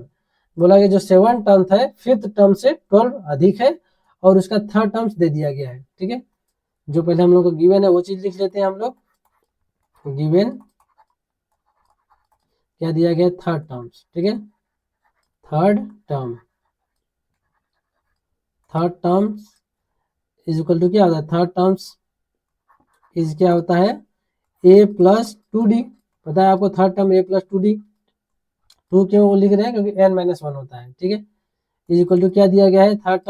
बोला गया जो 7 टर्म है 5th टर्म से 12 अधिक है और उसका थर्ड टर्म्स दे दिया गया है। ठीक है, जो पहले हम लोग को गिवन है वो चीज लिख लेते हैं हम लोग। गिवन क्या दिया गया, थर्ड टर्म्स। ठीक है, third terms is equal to क्या होता है, थर्ड टर्म्स इज क्या होता है a प्लस 2d। पता है आपको third term a plus 2d, 2 क्यों लिख रहे हैं क्योंकि n माइनस 1 होता है। ठीक है, इज इक्वल टू क्या दिया गया है, थर्ड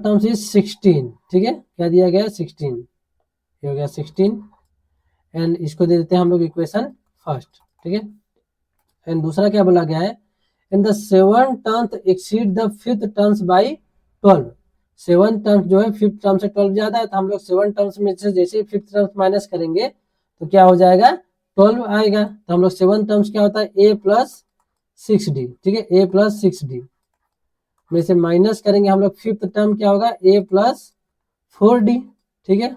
टर्म्स इज 16। ठीक है, क्या दिया गया है 16, ये हो गया 16 एंड इसको दे देते हैं हम लोग इक्वेशन फर्स्ट। ठीक है, एंड दूसरा क्या बोला गया है, in the 7 terms exceed the 5th terms by 12। 7 terms जो है 5th टर्म से 12 ज्यादा है, तो हम लोग 7 टर्म्स में से जैसे 5th टर्म्स माइनस करेंगे तो क्या हो जाएगा 12 आएगा। तो हम लोग 7 टर्म्स क्या होता है a प्लस 6d। ठीक है, a प्लस 6d में से माइनस करेंगे हम लोग 5th टर्म क्या होगा a प्लस 4d। ठीक है,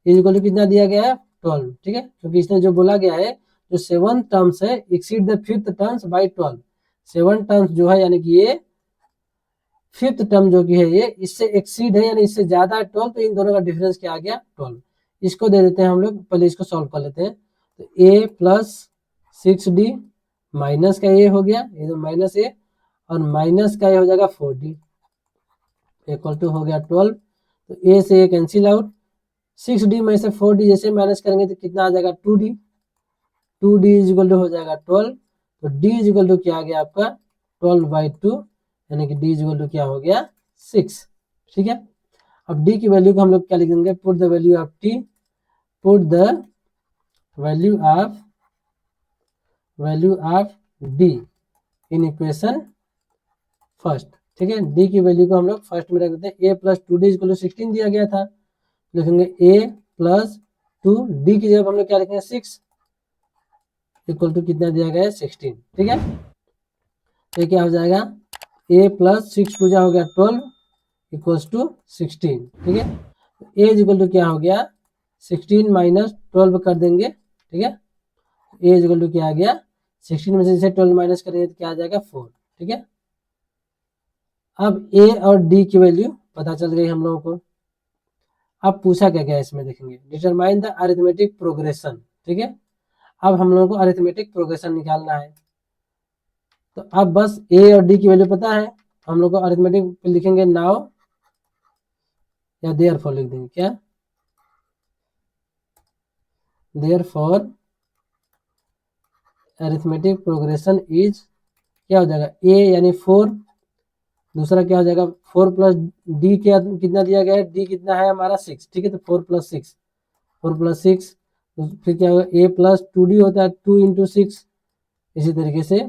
इक्वल टू कितना दिया गया है 12। ठीक है, क्योंकि इसने जो बोला गया है जो 7 टर्म्स है exceed the 5th terms by 12। 7 terms जो है यानी कि ये 5th टर्म जो कि है ये इससे एक्सीड है यानी इससे ज्यादा है 12, तो इन दोनों का डिफरेंस क्या आ गया 12। इसको दे देते हैं हम लोग, पहले इसको सॉल्व कर लेते हैं। तो a प्लस 6d माइनस का a हो गया, ये तो माइनस a और माइनस का ये हो जाएगा 4d इक्वल टू हो गया 12। तो a से a कैंसिल आउट, 6d में से 4d जैसे माइनस करेंगे तो कितना आ जाएगा 2d। 2d is equal to हो जाएगा 12। तो d इज इक्वल टू क्या आ गया आपका 12/2 यानी कि d इज इक्वल टू क्या हो गया 6। ठीक है, अब d की वैल्यू को हम लोग क्या लिखेंगे, put the value of t, put the value of d in equation first. ठीक है, d की वैल्यू को हम लोग फर्स्ट में रख देते हैं। a plus 2d is equal to 16 दिया गया था, लिखेंगे a प्लस 2d की जगह हम लोग क्या लिखेंगे 6 इक्वल टू कितना दिया गया है 16। ठीक है, तो क्या हो जाएगा a प्लस 6 टू जा हो गया 12 इक्वल्स टू 16। ठीक है, a इज इक्वल टू क्या हो गया 16 माइनस 12 कर देंगे। ठीक है, a इज इक्वल टू क्या आ गया 16 में से 12 माइनस करेंगे तो क्या आ जाएगा 4। ठीक है, अब a और d की वैल्यू पता चल गई हम लोगों को। अब पूछा क्या गया इसमें देखेंगे, डिटरमाइन द अरिथमेटिक प्रोग्रेशन। ठीक है, अब हम लोगों को अरिथमेटिक प्रोग्रेशन निकालना है। तो अब बस a और d की वैल्यू पता है, हम लोग को अरिथमेटिक पे लिखेंगे नाउ या देयरफॉर लिख देंगे, क्या देयरफॉर अरिथमेटिक प्रोग्रेशन इज क्या हो जाएगा a यानी 4, दूसरा क्या हो जाएगा 4 प्लस d क्या कितना दिया गया है, d कितना है हमारा 6। ठीक है, तो 4 प्लस 6 तो फिर क्या होगा a प्लस 2d होता है 2 इंटू 6। इसी तरीके से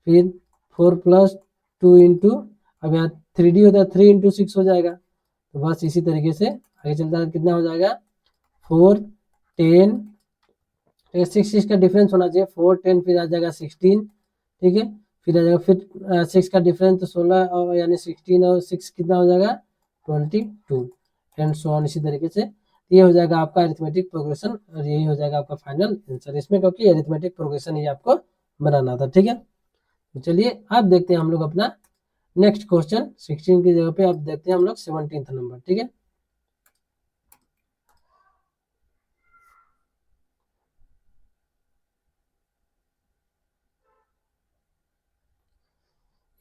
फिर 4 प्लस 2 इंटू, अब यहाँ 3d होता है 3 इंटू 6 हो जाएगा। तो बस इसी तरीके से आगे चलता है, कितना हो जाएगा 4 10, 6 का डिफरेंस होना चाहिए 4 10 फिर आ जाएगा 16। ठीक है, फिर आ जाएगा फिर 6 का डिफरेंस तो 16 और यानी 16 और 6 कितना हो जाएगा 22 एंड सो ऑन। इसी तरीके से ये हो जाएगा आपका अरिथमेटिक प्रोग्रेशन और यही हो जाएगा आपका फाइनल आंसर इसमें, क्योंकि अरिथमेटिक प्रोग्रेशन ही आपको बनाना था। ठीक है, तो चलिए अब देखते हैं हम लोग अपना नेक्स्ट क्वेश्चन। 16 की जगह पे अब देखते हैं हम लोग 17th नंबर। ठीक है,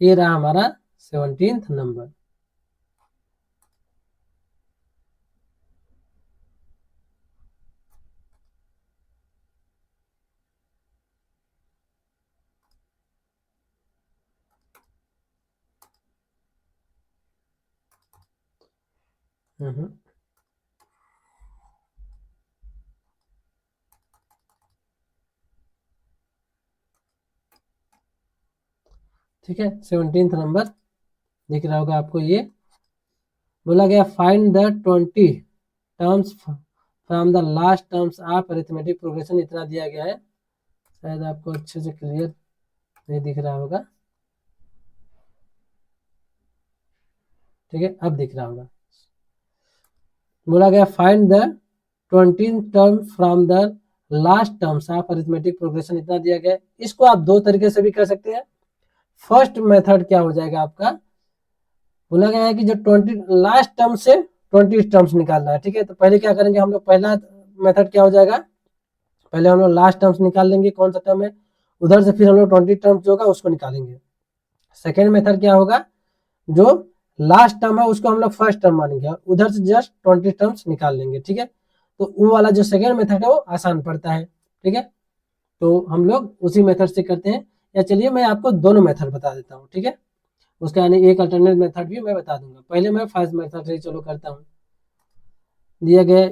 ये रहा हमारा 17th नंबर। ठीक है, 17th नंबर दिख रहा होगा आपको। ये बोला गया find the 20 terms from the last terms of arithmetic progression, इतना दिया गया है। शायद आपको अच्छे से क्लियर नहीं दिख रहा होगा। ठीक है, अब दिख रहा होगा। बोला गया find the 20 term from the last terms of arithmetic progression इतना दिया गया है। इसको आप दो तरीके से भी कर सकते हैं। फर्स्ट मेथड क्या हो जाएगा आपका, बोला गया है कि जो 20 लास्ट टर्म से 20 टर्म्स निकालना है, ठीक है। तो पहले क्या करेंगे हम लोग, पहला मेथड क्या हो जाएगा, पहले हम लोग लास्ट टर्म्स निकाल लेंगे कौन सा टर्म है, उधर से फिर हम लोग 20 टर्म्स जो होगा उसको निकालेंगे। सेकेंड मेथड क्या होगा, जो लास्ट टर्म है उसको हम लोग फर्स्ट टर्म मानेंगे और उधर से जस्ट 20 टर्म्स निकाल लेंगे, ठीक है। तो वो वाला जो सेकेंड मेथड है वो आसान पड़ता है, ठीक है। तो हम लोग उसी मेथड से करते हैं, या चलिए मैं आपको दोनों मेथड बता देता हूँ, ठीक है। उसका यानी एक अल्टरनेट मेथड भी मैं बता दूंगा। पहले मैं फर्स्ट मेथड से चलो करता हूँ। दिया गया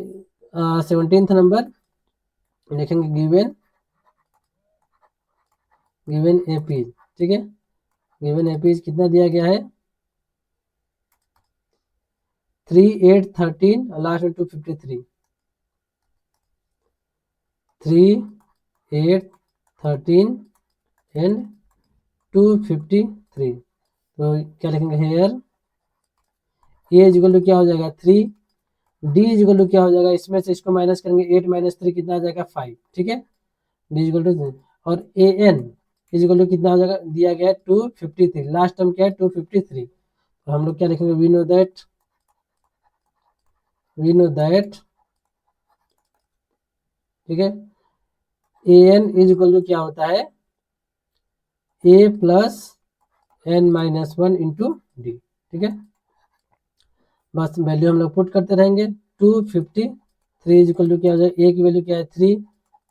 17th नंबर लिखेंगे गिवन एपीज, ठीक है। गिवन एपीज कितना दिया गया है, 3, 8, 13 लास्ट में 253, 3, 8, 13 एंड 253। तो क्या लिखेंगे हेयर, ए इक्वल टू क्या हो जाएगा 3, डी इक्वल टू क्या हो जाएगा, इसमें से इसको माइनस करेंगे 8 - 3 कितना आ जाएगा 5, ठीक है। डी इक्वल टू, और ए एन इक्वल टू कितना हो जाएगा, दिया गया है 253, लास्ट टर्म क्या है 253। तो हम लोग क्या लिखेंगे, वी नो दैट, ठीक है, ए एन इक्वल टू क्या होता है, a plus n minus 1 into d, ठीक है। बस वैल्यू हम लोग पुट करते रहेंगे। 253 इक्वल टू क्या हो जाएगा, ए की वैल्यू क्या है 3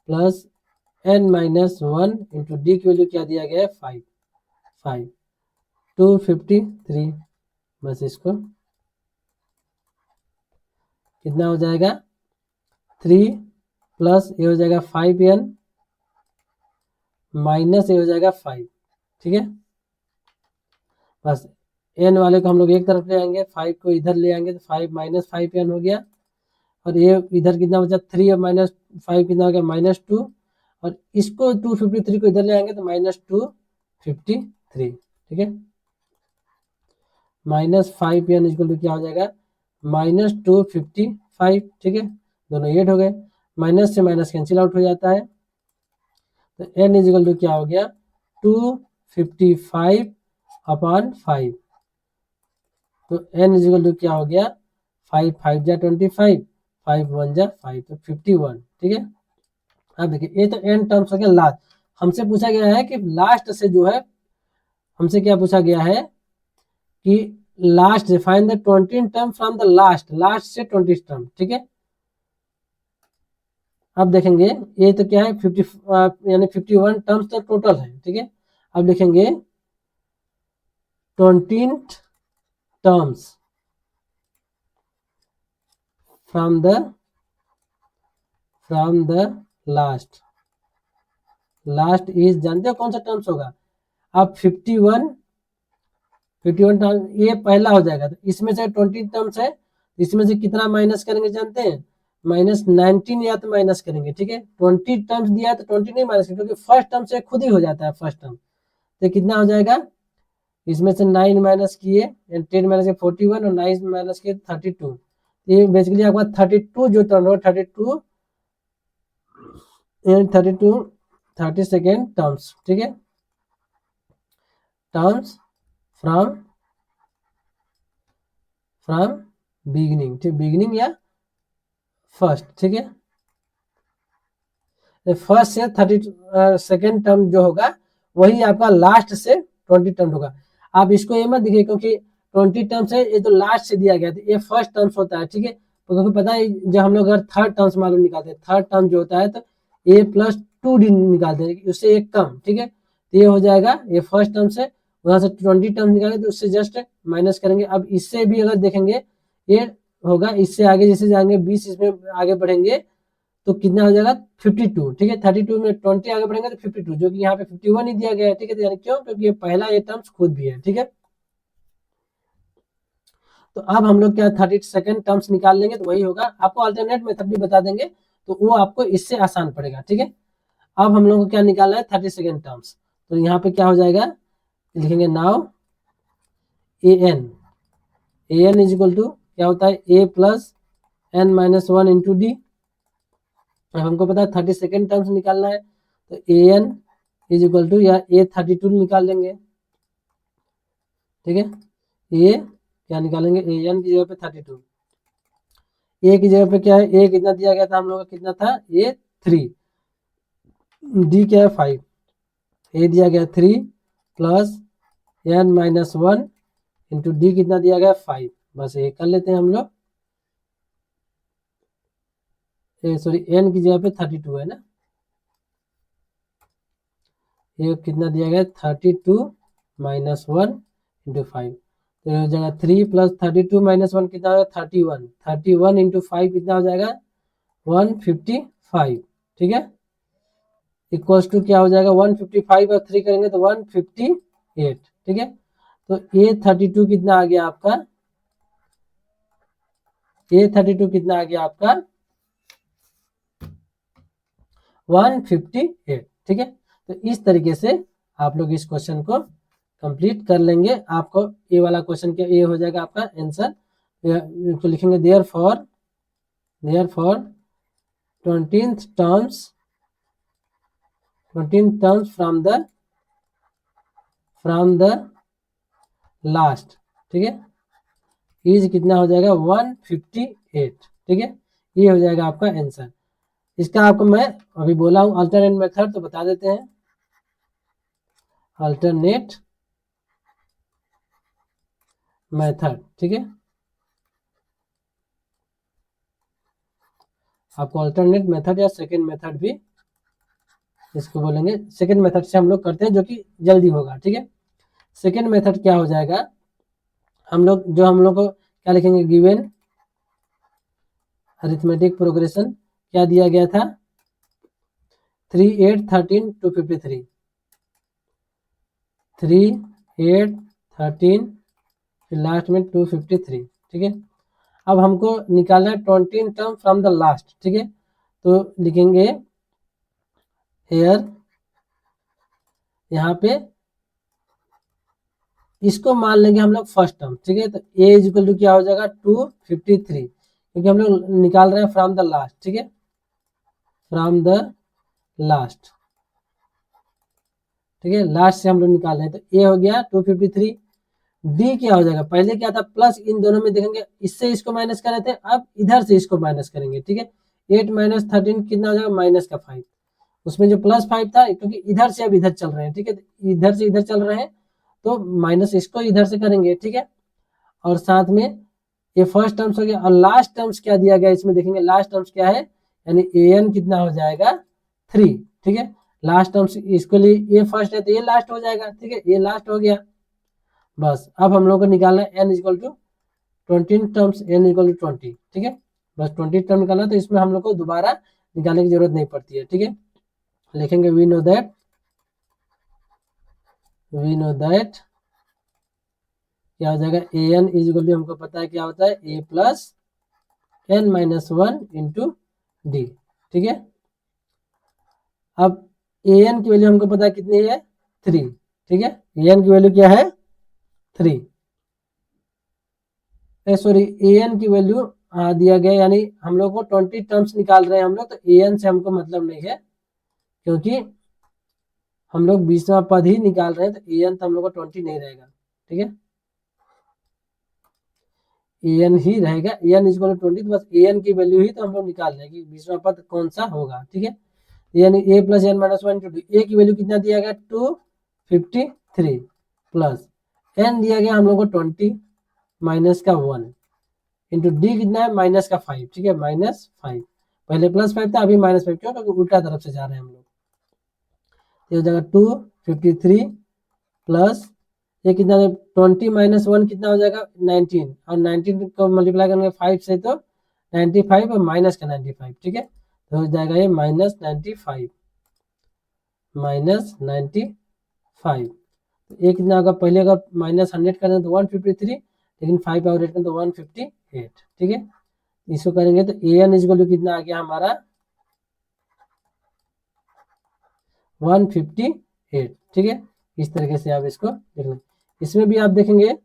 plus n minus 1 into d की वैल्यू क्या दिया गया है 5, 253। बस इसको कितना हो जाएगा, 3 प्लस ये हो जाएगा 5n माइनस ये हो जाएगा 5, ठीक है। बस n वाले को हम लोग एक तरफ ले आएंगे, 5 को इधर ले आएंगे तो 5 - 5n हो गया, और ये इधर कितना बचा 3 और -5 कितना हो गया -2, और इसको 253 को इधर ले आएंगे तो -253, ठीक है। -5n इक्वल टू क्या हो जाएगा -255, ठीक है। दोनों 8 हो गए, माइनस से माइनस कैंसिल आउट हो जाता है, तो n इक्वल टू क्या हो गया 255/5। तो n इक्वल टू क्या हो गया 5 × 5 = 25, 5 × 1 = 5, तो 51, ठीक है। अब देखिए ये तो n टर्म्स हो गया लास्ट। हमसे पूछा गया है कि लास्ट से जो है, हमसे क्या पूछा गया है कि last find the 20 term from the last से 20 टर्म, ठीक है। अब देखेंगे ये तो क्या है 50 यानी 51 टर्म्स तो टोटल है, ठीक है। अब देखेंगे 20 terms from the last is, जानते हो कौन सा टर्म्स होगा, अब 51 टर्म ये पहला हो जाएगा, तो इसमें से 20 टर्म्स है, इसमें से कितना माइनस करेंगे जानते हैं, -19 या तो माइनस करेंगे, ठीक है। 20 टर्म्स दिया है तो 20 नहीं माइनस करेंगे, क्योंकि फर्स्ट टर्म से खुद ही हो जाता है फर्स्ट टर्म। तो कितना हो जाएगा, इसमें से 9 माइनस किए, 10 माइनस के 41 और 9 माइनस के 32, ये बेसिकली आपका 32 जो टर्म होगा 32 टर्म्स, ठीक है। टर्म्स फ्रॉम बिगिनिंग, ठीक, बिगिनिंग या फर्स्ट, ठीक है। फर्स्ट से 32 टर्म जो होगा वही आपका लास्ट से 20 टर्म होगा। आप इसको ये मत देखिए, क्योंकि 20 टर्म्स है ये तो लास्ट से दिया गया, ये फर्स्ट टर्म्स होता है, ठीक है। क्योंकि पता है जब हम लोग अगर थर्ड टर्म्स मालूम निकालते हैं, थर्ड टर्म जो होता है तो a + 2d निकालते हैं, उससे एक कम, ठीक है। तो ये हो जाएगा, ये फर्स्ट टर्म से वहां से 20 टर्म निकालेंगे तो उससे जस्ट माइनस करेंगे। अब इससे भी अगर देखेंगे ये होगा, इससे आगे जैसे जाएंगे 20 इसमें आगे बढ़ेंगे तो कितना हो जाएगा 52, ठीक है। 32 में 20 आगे बढ़ेंगे तो 52, जो कि यहाँ पे 51 ही दिया गया है, ठीक है। तो यानी क्यों, क्योंकि ये पहला ये टर्म्स खुद भी है, ठीक है। तो अब हम लोग क्या 32nd टर्म्स निकाल लेंगे तो वही होगा, आपको अल्टरनेट मेथड भी बता देंगे तो वो आपको इससे आसान पड़ेगा, ठीक है। अब हम लोग को क्या निकालना है 32nd टर्म्स, तो यहाँ पे क्या हो जाएगा, लिखेंगे now an is equal to क्या होता है a + n - 1 इंटू डी, अब हमको पता है 32nd टर्म्स निकालना है, तो ए एन इज इक्वल टू या A32 निकाल लेंगे, ठीक है। ए क्या निकालेंगे, ए एन की जगह पे 32, ए की जगह पे क्या है, ए कितना दिया गया था हम लोग का, कितना था A3, डी क्या है 5, ए दिया गया 3 प्लस n-1 इंटू डी कितना दिया गया 5, बस ये कर लेते हैं हम लोग, सॉरी n की जगह पे 32 है ना, ये कितना दिया गया 32 माइनस 1 इंटू 5, तो ये हो जाएगा 3 प्लस 32 माइनस 1 कितना हो जाएगा 31, 31 इंटू 5 कितना हो जाएगा 155, ठीक है। इक्वल्स टू क्या हो जाएगा 155 और 3 करेंगे तो 158, ठीक है। तो A32 कितना आ गया आपका, A32 कितना आ गया आपका 158, ठीक है। तो इस तरीके से आप लोग इस क्वेश्चन को कंप्लीट कर लेंगे। आपको ये वाला क्वेश्चन क्या ये हो जाएगा आपका आंसर, तो लिखेंगे there for 20th terms from the last, ठीक है, इज कितना हो जाएगा 158, ठीक है। ये हो जाएगा आपका आंसर। इसका आपको मैं अभी बोला हूं अल्टरनेट मेथड, तो बता देते हैं अल्टरनेट मेथड, ठीक है। आपको अल्टरनेट मेथड या सेकंड मेथड भी इसको बोलेंगे, सेकंड मेथड से हम लोग करते हैं जो कि जल्दी होगा, ठीक है। सेकंड मेथड क्या हो जाएगा, हम लोग को क्या लिखेंगे, गिवन अरिथमेटिक प्रोग्रेशन क्या दिया गया था 3 8 13 253, 3 8 13 लास्ट में 253, ठीक है। अब हमको निकालना है 20 टर्म फ्रॉम द लास्ट, ठीक है। तो लिखेंगे हेयर, यहाँ पे इसको मान लेंगे हम लोग फर्स्ट टर्म, ठीक है। तो ए इज इक्वल टू क्या हो जाएगा 253, क्योंकि हम लोग निकाल रहे हैं फ्रॉम द लास्ट, ठीक है, फ्रॉम द लास्ट, ठीक है, लास्ट से हम लोग निकाल रहे हैं। तो ए हो गया 253, डी क्या हो जाएगा, पहले क्या था प्लस, इन दोनों में देखेंगे इससे इसको माइनस कर रहे थे, अब इधर से इसको माइनस करेंगे, ठीक है। 8 माइनस 13 कितना हो जाएगा माइनस का 5, उसमें जो प्लस 5 था क्योंकि इधर से अब इधर चल रहे हैं, ठीक है, इधर से इधर चल रहे हैं तो माइनस इसको इधर से करेंगे, ठीक है। और साथ में ये फर्स्ट टर्म्स हो गया, और लास्ट टर्म्स क्या दिया गया इसमें देखेंगे, लास्ट टर्म्स क्या है, यानी ए एन कितना हो जाएगा 3, ठीक है। लास्ट टर्म्स इसको लिए ये फर्स्ट है तो ये लास्ट हो जाएगा, ठीक है, ये लास्ट हो गया। बस अब हम लोग को निकालना है n equal to 20 terms, n equal to 20, ठीक है। बस 20 टर्म निकालना, तो इसमें हम लोग को दोबारा निकालने की जरूरत नहीं पड़ती है, ठीक है। लिखेंगे वी नो दैट क्या हो जाएगा ए एन इज इक्वल टू, हमको पता है क्या होता है a plus n-1 into d, ठीक है। अब ए एन की वैल्यू हमको पता है कितनी है 3, ठीक है, ए एन की वैल्यू क्या है 3, सॉरी ए एन की वैल्यू दिया गया, यानी हम लोग को 20 टर्म्स निकाल रहे हैं हम लोग, तो ए एन से हमको मतलब नहीं है, क्योंकि हम लोग 20वां पद ही निकाल रहे हैं, तो ए एन तो हम लोग को 20 नहीं रहेगा, ठीक है, ए एन ही रहेगा, ए एन इज 20, तो बस ए एन की वैल्यू ही तो हम लोग निकाल रहे हैं कि 20वां पद कौन सा होगा, ठीक है। यानी ए प्लस n-1 इंटू डी, ए की वैल्यू कितना दिया गया 253 प्लस एन दिया गया हम लोग को 20 माइनस का 1 इंटू डी कितना है माइनस का 5, ठीक है, -5, पहले +5 था अभी -5, क्यों, क्योंकि उल्टा तरफ से जा रहे हैं हम लोग। ये हो जाएगा 253 प्लस ये कितना, 20 माइनस 1 कितना हो जाएगा 19, और 19 को मल्टीप्लाई करेंगे 5 से तो 95 और माइनस का 95, ठीक है। तो हो जाएगा ये -95, तो ये कितना होगा, पहले अगर -100 करें तो 153, लेकिन 5 और 8 करें तो 158, ठीक है। इसको करेंगे तो ए एन इजक्वल टू कितना आ गया हमारा 158, ठीक है। इस तरीके से आप इसको देख लें। इसमें भी आप देखेंगे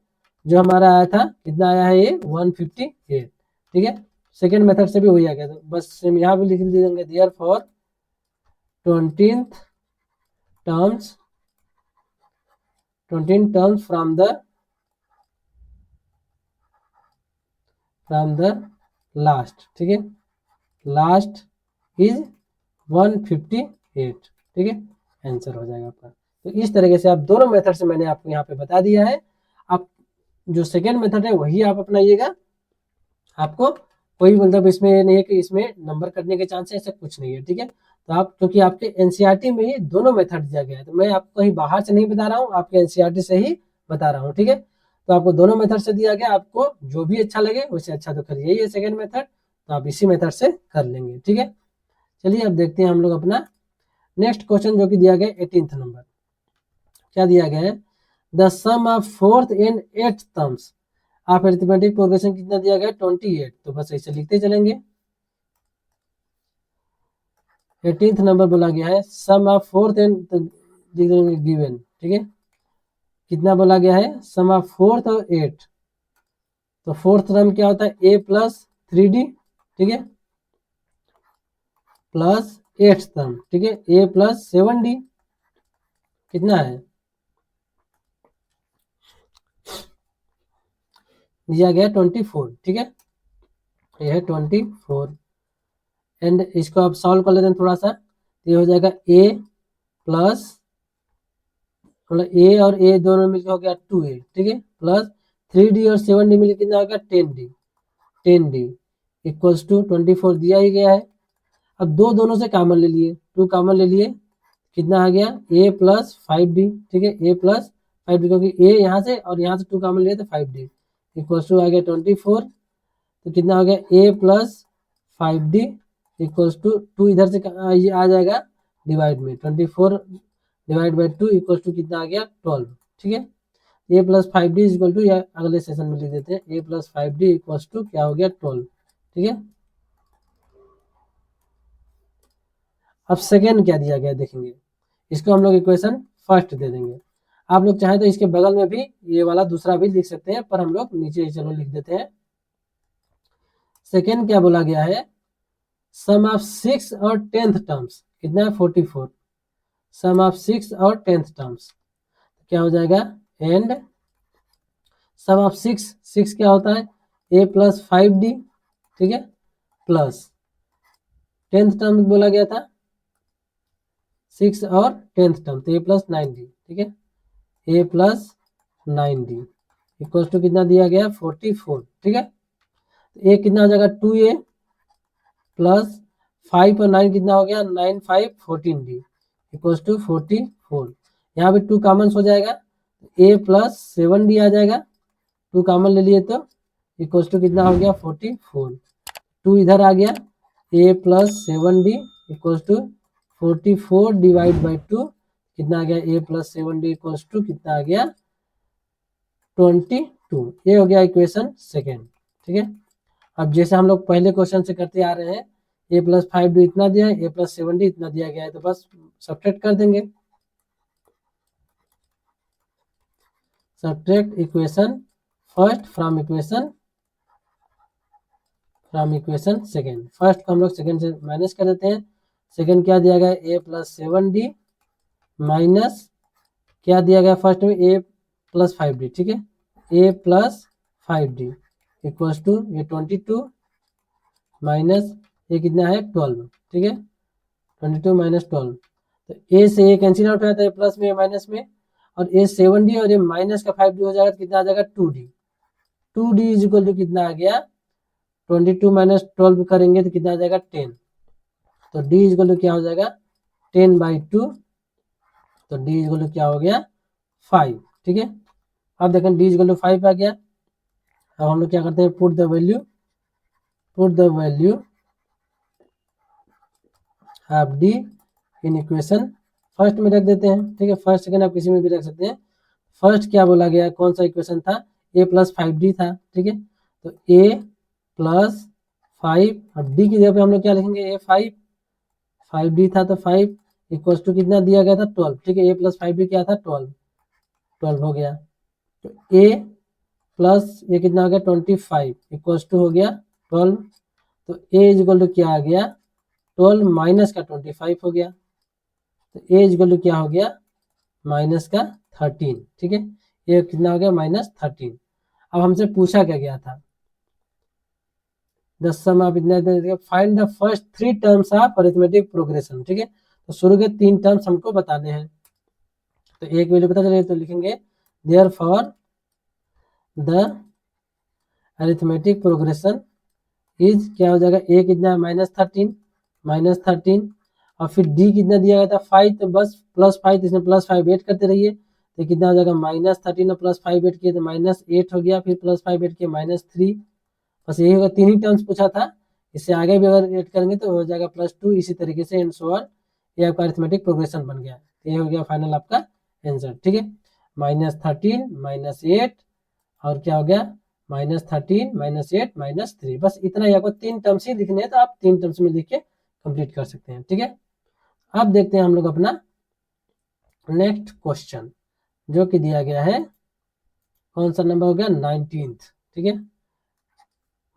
जो हमारा आया था कितना आया है ये 158, ठीक है। सेकेंड मेथड से भी वही आ गया, तो बस यहाँ पे लिख देंगे therefore 20th terms from the last, ठीक है, लास्ट इज 158, ठीक है, आंसर हो जाएगा आपका। तो इस तरीके से आप दोनों मेथड से मैंने आपको यहाँ पे बता दिया है। आप जो सेकेंड मेथड है वही आप अपनाइएगा, आपको कोई मतलब इसमें नहीं है कि इसमें नंबर कटने के चांस है, ऐसा कुछ नहीं है, ठीक है। तो आप क्योंकि आपके एनसीईआरटी में ही दोनों मेथड दिया गया है, तो मैं आपको कहीं बाहर से नहीं बता रहा हूँ, आपके एनसीईआरटी से ही बता रहा हूँ, ठीक है। तो आपको दोनों मेथड से दिया गया, आपको जो भी अच्छा लगे वैसे अच्छा तो करिए, यही है सेकेंड मेथड, तो आप इसी मेथड से कर लेंगे, ठीक है। चलिए अब देखते हैं हम लोग अपना नेक्स्ट क्वेश्चन जो कि दिया गया 18th नंबर। क्या दिया गया है, the sum of fourth and eighth terms of arithmetic progression कितना दिया गया है 28, तो बस ऐसे लिखते चलेंगे। 18th नंबर बोला गया है सम ऑफ फोर्थ एंड गिवन, ठीक है, कितना बोला गया है सम ऑफ फोर्थ और एट, तो फोर्थ टर्म क्या होता है ए प्लस 3d, ठीक है, प्लस एट्थ टर्म, ठीक है, ए प्लस 7d, कितना है दिया गया 24, ठीक है, ये है 24। एंड इसको आप सॉल्व कर लेते हैं थोड़ा सा, ये हो जाएगा ए प्लस मतलब ए और ए दोनों मिलकर हो गया 2a, ठीक है, प्लस 3d और 7d मिलकर कितना हो गया 10d इक्वल्स टू 24 दिया ही गया है। अब दोनों से कॉमन ले लिए, 2 कॉमन ले लिए, कितना आ गया a प्लस 5d, ठीक है, a प्लस 5d, क्योंकि a यहाँ से और यहाँ से 2 कॉमन लिए तो 5d इक्वल्स टू आ गया 24, तो कितना हो गया a plus 5d equals to 2 इधर से ये आ जाएगा डिवाइड में, 24 डिवाइड बाई 2 इक्वल्स टू कितना आ गया 12, ठीक है। a plus 5d equal to, या अगले सेशन में लिख देते हैं a plus 5d equals to क्या हो गया 12, ठीक है। अब सेकेंड क्या दिया गया देखेंगे, इसको हम लोग इक्वेशन फर्स्ट दे देंगे। आप लोग चाहें तो इसके बगल में भी ये वाला दूसरा भी लिख सकते हैं, पर हम लोग नीचे चलो लिख देते हैं। सेकेंड क्या बोला गया है, सम ऑफ 6 और 10th टर्म्स कितना है 44, सम ऑफ 6 और 10th टर्म्स क्या हो जाएगा, एंड सम ऑफ 6 क्या होता है a प्लस 5d, ठीक है, प्लस 10th टर्म बोला गया था 6 और 10th टर्म, तो a प्लस 9d, ठीक है, a plus 9d equal to कितना दिया गया 44, ठीक है। तो a कितना हो जाएगा 2a प्लस 5 और 9 कितना हो गया 9 5 14d इक्वल टू 44, यहाँ पे 2 कॉमन हो जाएगा, a प्लस 7d आ जाएगा, 2 कॉमन ले लिए तो इक्वल टू कितना हो गया 44, 2 इधर आ गया a plus 7d equal to 44 divide by 2 कितना आ गया a plus 7d equal to कितना आ गया 22, ये हो गया इक्वेशन सेकेंड, ठीक है। अब जैसे हम लोग पहले क्वेश्चन से करते आ रहे हैं, a प्लस 5d इतना दिया है, a प्लस 7d इतना दिया गया है, तो बस सब्ट्रैक्ट कर देंगे, subtract equation first from equation second. First को हम लोग सेकेंड से माइनस कर देते हैं, सेकेंड क्या दिया गया a प्लस 7d माइनस क्या दिया गया फर्स्ट में a प्लस 5d, ठीक है, a plus 5d equals to ये 22 माइनस ये कितना है 12, ठीक है, 22 माइनस 12, तो a से a कैंसिल आउट हो जाता है प्लस में माइनस में, और a 7d और ये माइनस का 5d हो जाएगा तो कितना आ जाएगा 2d इज इक्वल टू कितना आ गया 22 माइनस 12 करेंगे तो कितना आ जाएगा 10, तो d इज इक्वल टू क्या हो जाएगा 10/2, तो d इज इक्वल टू क्या हो गया 5, ठीक है। अब देखें d इज इक्वल टू 5 आ गया। अब हम लोग क्या करते हैं put the value of d in equation first में रख देते हैं, ठीक है, फर्स्ट सेकेंड आप किसी में भी रख सकते हैं। फर्स्ट क्या बोला गया कौन सा इक्वेशन था a प्लस 5d था, ठीक है, तो a प्लस 5 और d की जगह पे हम लोग क्या लिखेंगे a 5d था तो 5 इक्वल टू कितना दिया गया था 12, ठीक है, a प्लस 5d क्या था 12 हो गया, तो a प्लस ये कितना हो गया 25 इक्वल टू हो गया 12, तो ए इक्वल टू क्या आ गया 12 माइनस का 25 हो गया, तो ए इक्वल टू क्या हो गया माइनस का 13। ठीक है, ये कितना हो गया -13। अब हमसे पूछा क्या गया था द सम ऑफ इतना, find the first 3 terms of arithmetic progression. ठीक है, तो शुरू के 3 टर्म्स हमको बताने हैं। तो एक वैल्यू पता चले तो लिखेंगे there for the arithmetic progression is क्या हो जाएगा, ए कितना -13 और फिर डी कितना दिया गया था 5, तो बस +5, इसमें +5 ऐड करते रहिए, तो कितना हो जाएगा -13 और +5 ऐड किए तो -8 हो गया, फिर +5 ऐड किए -3। बस यही होगा, 3 ही टर्म्स पूछा था, इससे आगे भी अगर ऐड करेंगे तो हो जाएगा +2, इसी तरीके से एंड सो ऑन। ये आपका अरिथमेटिक प्रोग्रेशन बन गया, ये हो गया फाइनल आपका आंसर। ठीक है, -13 -8 और क्या हो गया -13 -8 -3। बस इतना ही, आपको 3 टर्म्स ही लिखने हैं तो आप 3 टर्म्स में लिख के कंप्लीट कर सकते हैं। ठीक है, अब देखते हैं हम लोग अपना नेक्स्ट क्वेश्चन, जो कि दिया गया है कौन सा नंबर हो गया 19। ठीक है,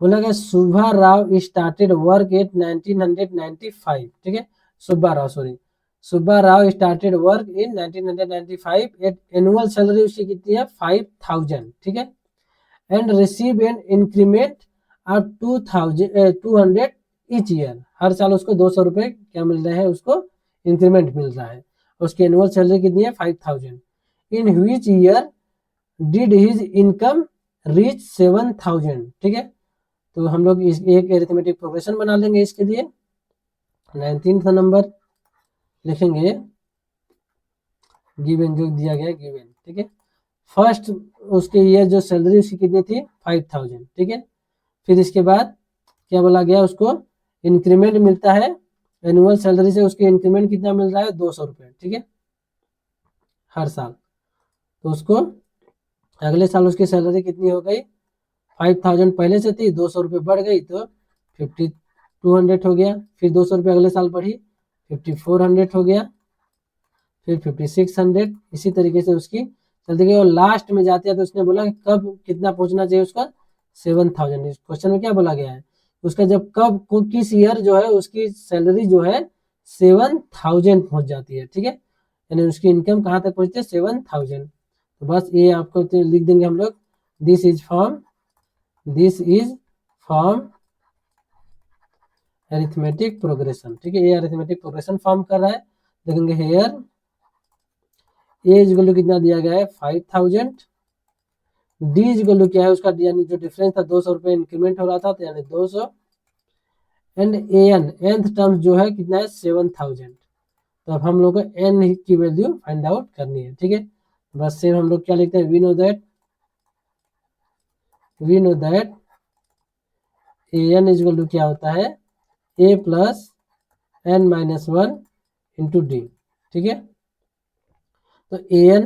बोला गया Subba Rao started work at 1995। ठीक है, Subba Rao started work in 1995 at annual salary उसकी कितनी है 5000। ठीक है, and receive an increment of 200 each year. हर साल उसको 200 रुपये क्या मिल रहा है, उसको इंक्रीमेंट मिल रहा है। उसकी एनुअल सैलरी कितनी है 5000। In which year did his income reach 7000। ठीक है, तो हम लोग इस एक एरिथमेटिक प्रोग्रेशन बना लेंगे इसके लिए। 19वां नंबर लिखेंगे गिवन, जो दिया गया गिवन। ठीक है, फर्स्ट उसके ईयर जो सैलरी उसकी कितनी थी 5000। ठीक है, फिर इसके बाद क्या बोला गया, उसको इंक्रीमेंट मिलता है एनुअल सैलरी से, उसके इंक्रीमेंट कितना मिल रहा है 200 रुपये। ठीक है, हर साल। तो उसको अगले साल उसकी सैलरी कितनी हो गई 5000 पहले से थी, 200 रुपये बढ़ गई तो 5200 हो गया। फिर 200 रुपये अगले साल बढ़ी 5400 हो गया, फिर 5600, इसी तरीके से उसकी चलती गई। और लास्ट में जाते हैं तो उसने बोला कि कब कितना पहुंचना चाहिए उसका 7000। इस क्वेश्चन में क्या बोला गया है, उसका जब कब किस ईयर जो है उसकी सैलरी जो है 7000 पहुंच जाती है। ठीक है, यानी उसकी इनकम कहाँ तक पहुंचती है 7000। तो बस ये आपको तो लिख देंगे हम लोग, this is form arithmetic progression. ठीक है, ये अरिथमेटिक प्रोग्रेशन फॉर्म कर रहा है। देखेंगे हेयर ए इक्वल टू कितना दिया गया है 5000, डी इक्वल टू क्या है उसका, यानी जो डिफरेंस था 200 रुपये इंक्रीमेंट हो रहा था, तो यानी 200, एंड एनथ टर्म्स जो है कितना है 7000। तो अब हम लोग को एन की वैल्यू फाइंड आउट करनी है। ठीक है, बस सेम हम लोग क्या लिखते हैं, we know that a n equal to क्या होता है a plus n minus 1 into d. ठीक है, तो ए एन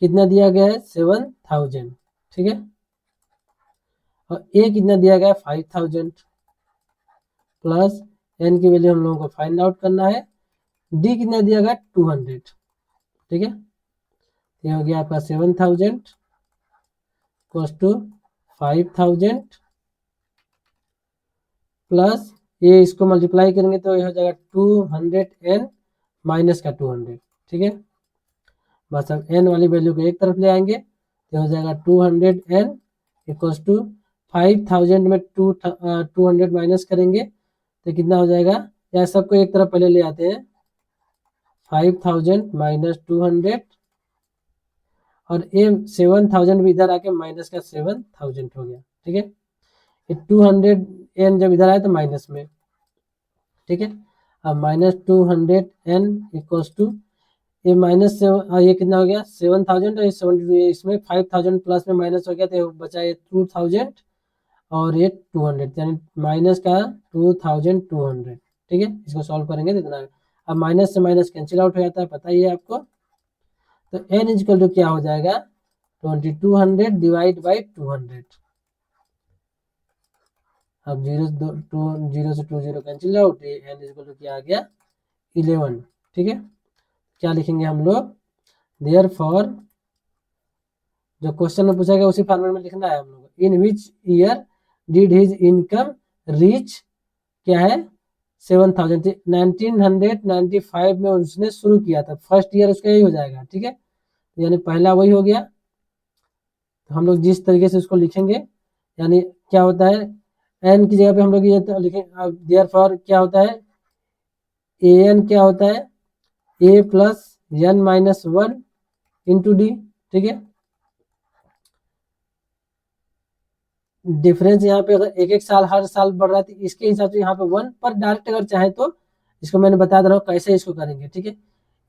कितना दिया गया है 7000। ठीक है, और ए कितना दिया गया है 5000 प्लस एन की वैल्यू हम लोगों को फाइंड आउट करना है, डी कितना दिया गया 200। ठीक है, ये हो गया आपका 7000 इक्वल्स टू 5000 प्लस ये इसको मल्टीप्लाई करेंगे तो ये हो जाएगा 200 एन माइनस का 200। ठीक है, बस अब एन वाली वैल्यू को एक तरफ ले आएंगे तो हो जाएगा 200 एन इक्वल्स टू 5000 में 200 माइनस करेंगे तो कितना हो जाएगा, या सबको एक तरफ पहले ले आते हैं 5000 माइनस 200 और ए 7000 भी इधर आके माइनस का 7000 हो गया। ठीक है, ये 200 एन जब इधर आए तो माइनस में। ठीक है, अब -200 एन इक्वल्स टू ये माइनस से ये कितना हो गया 7000 और 72, इसमें 5000 प्लस में माइनस हो गया तो बचा ये 2000 और ये 200, यानी माइनस का 2200। ठीक है, इसको सॉल्व करेंगे तो इतना। अब माइनस से माइनस कैंसिल आउट हो जाता है, पता ही है आपको। तो एन इक्वल टू क्या हो जाएगा 2200 डिवाइड बाई 200। अब 0 से 20 cancel out, n equal to क्या आ गया 11। ठीक है, क्या लिखेंगे हम लोग, देयर फॉर जो क्वेश्चन में पूछा गया उसी फॉर्मेट में लिखना है हम लोग, in which year did his income reach क्या है 7000, 1995 में उसने शुरू किया था, फर्स्ट ईयर उसका यही हो जाएगा, ठीक है, यानी पहला वही हो गया। तो हम लोग जिस तरीके से उसको लिखेंगे, यानी क्या होता है एन की जगह पे हम लोग ये तो लिखेंगे, देयरफॉर क्या होता है ए एन क्या होता है a plus n minus one into d, ठीक है। डिफरेंस यहाँ पे अगर एक एक साल हर साल बढ़ रहा है तो इसके हिसाब से यहाँ पे वन पर डायरेक्ट अगर चाहे तो इसको मैंने बता दे रहा हूँ कैसे इसको करेंगे, ठीक है।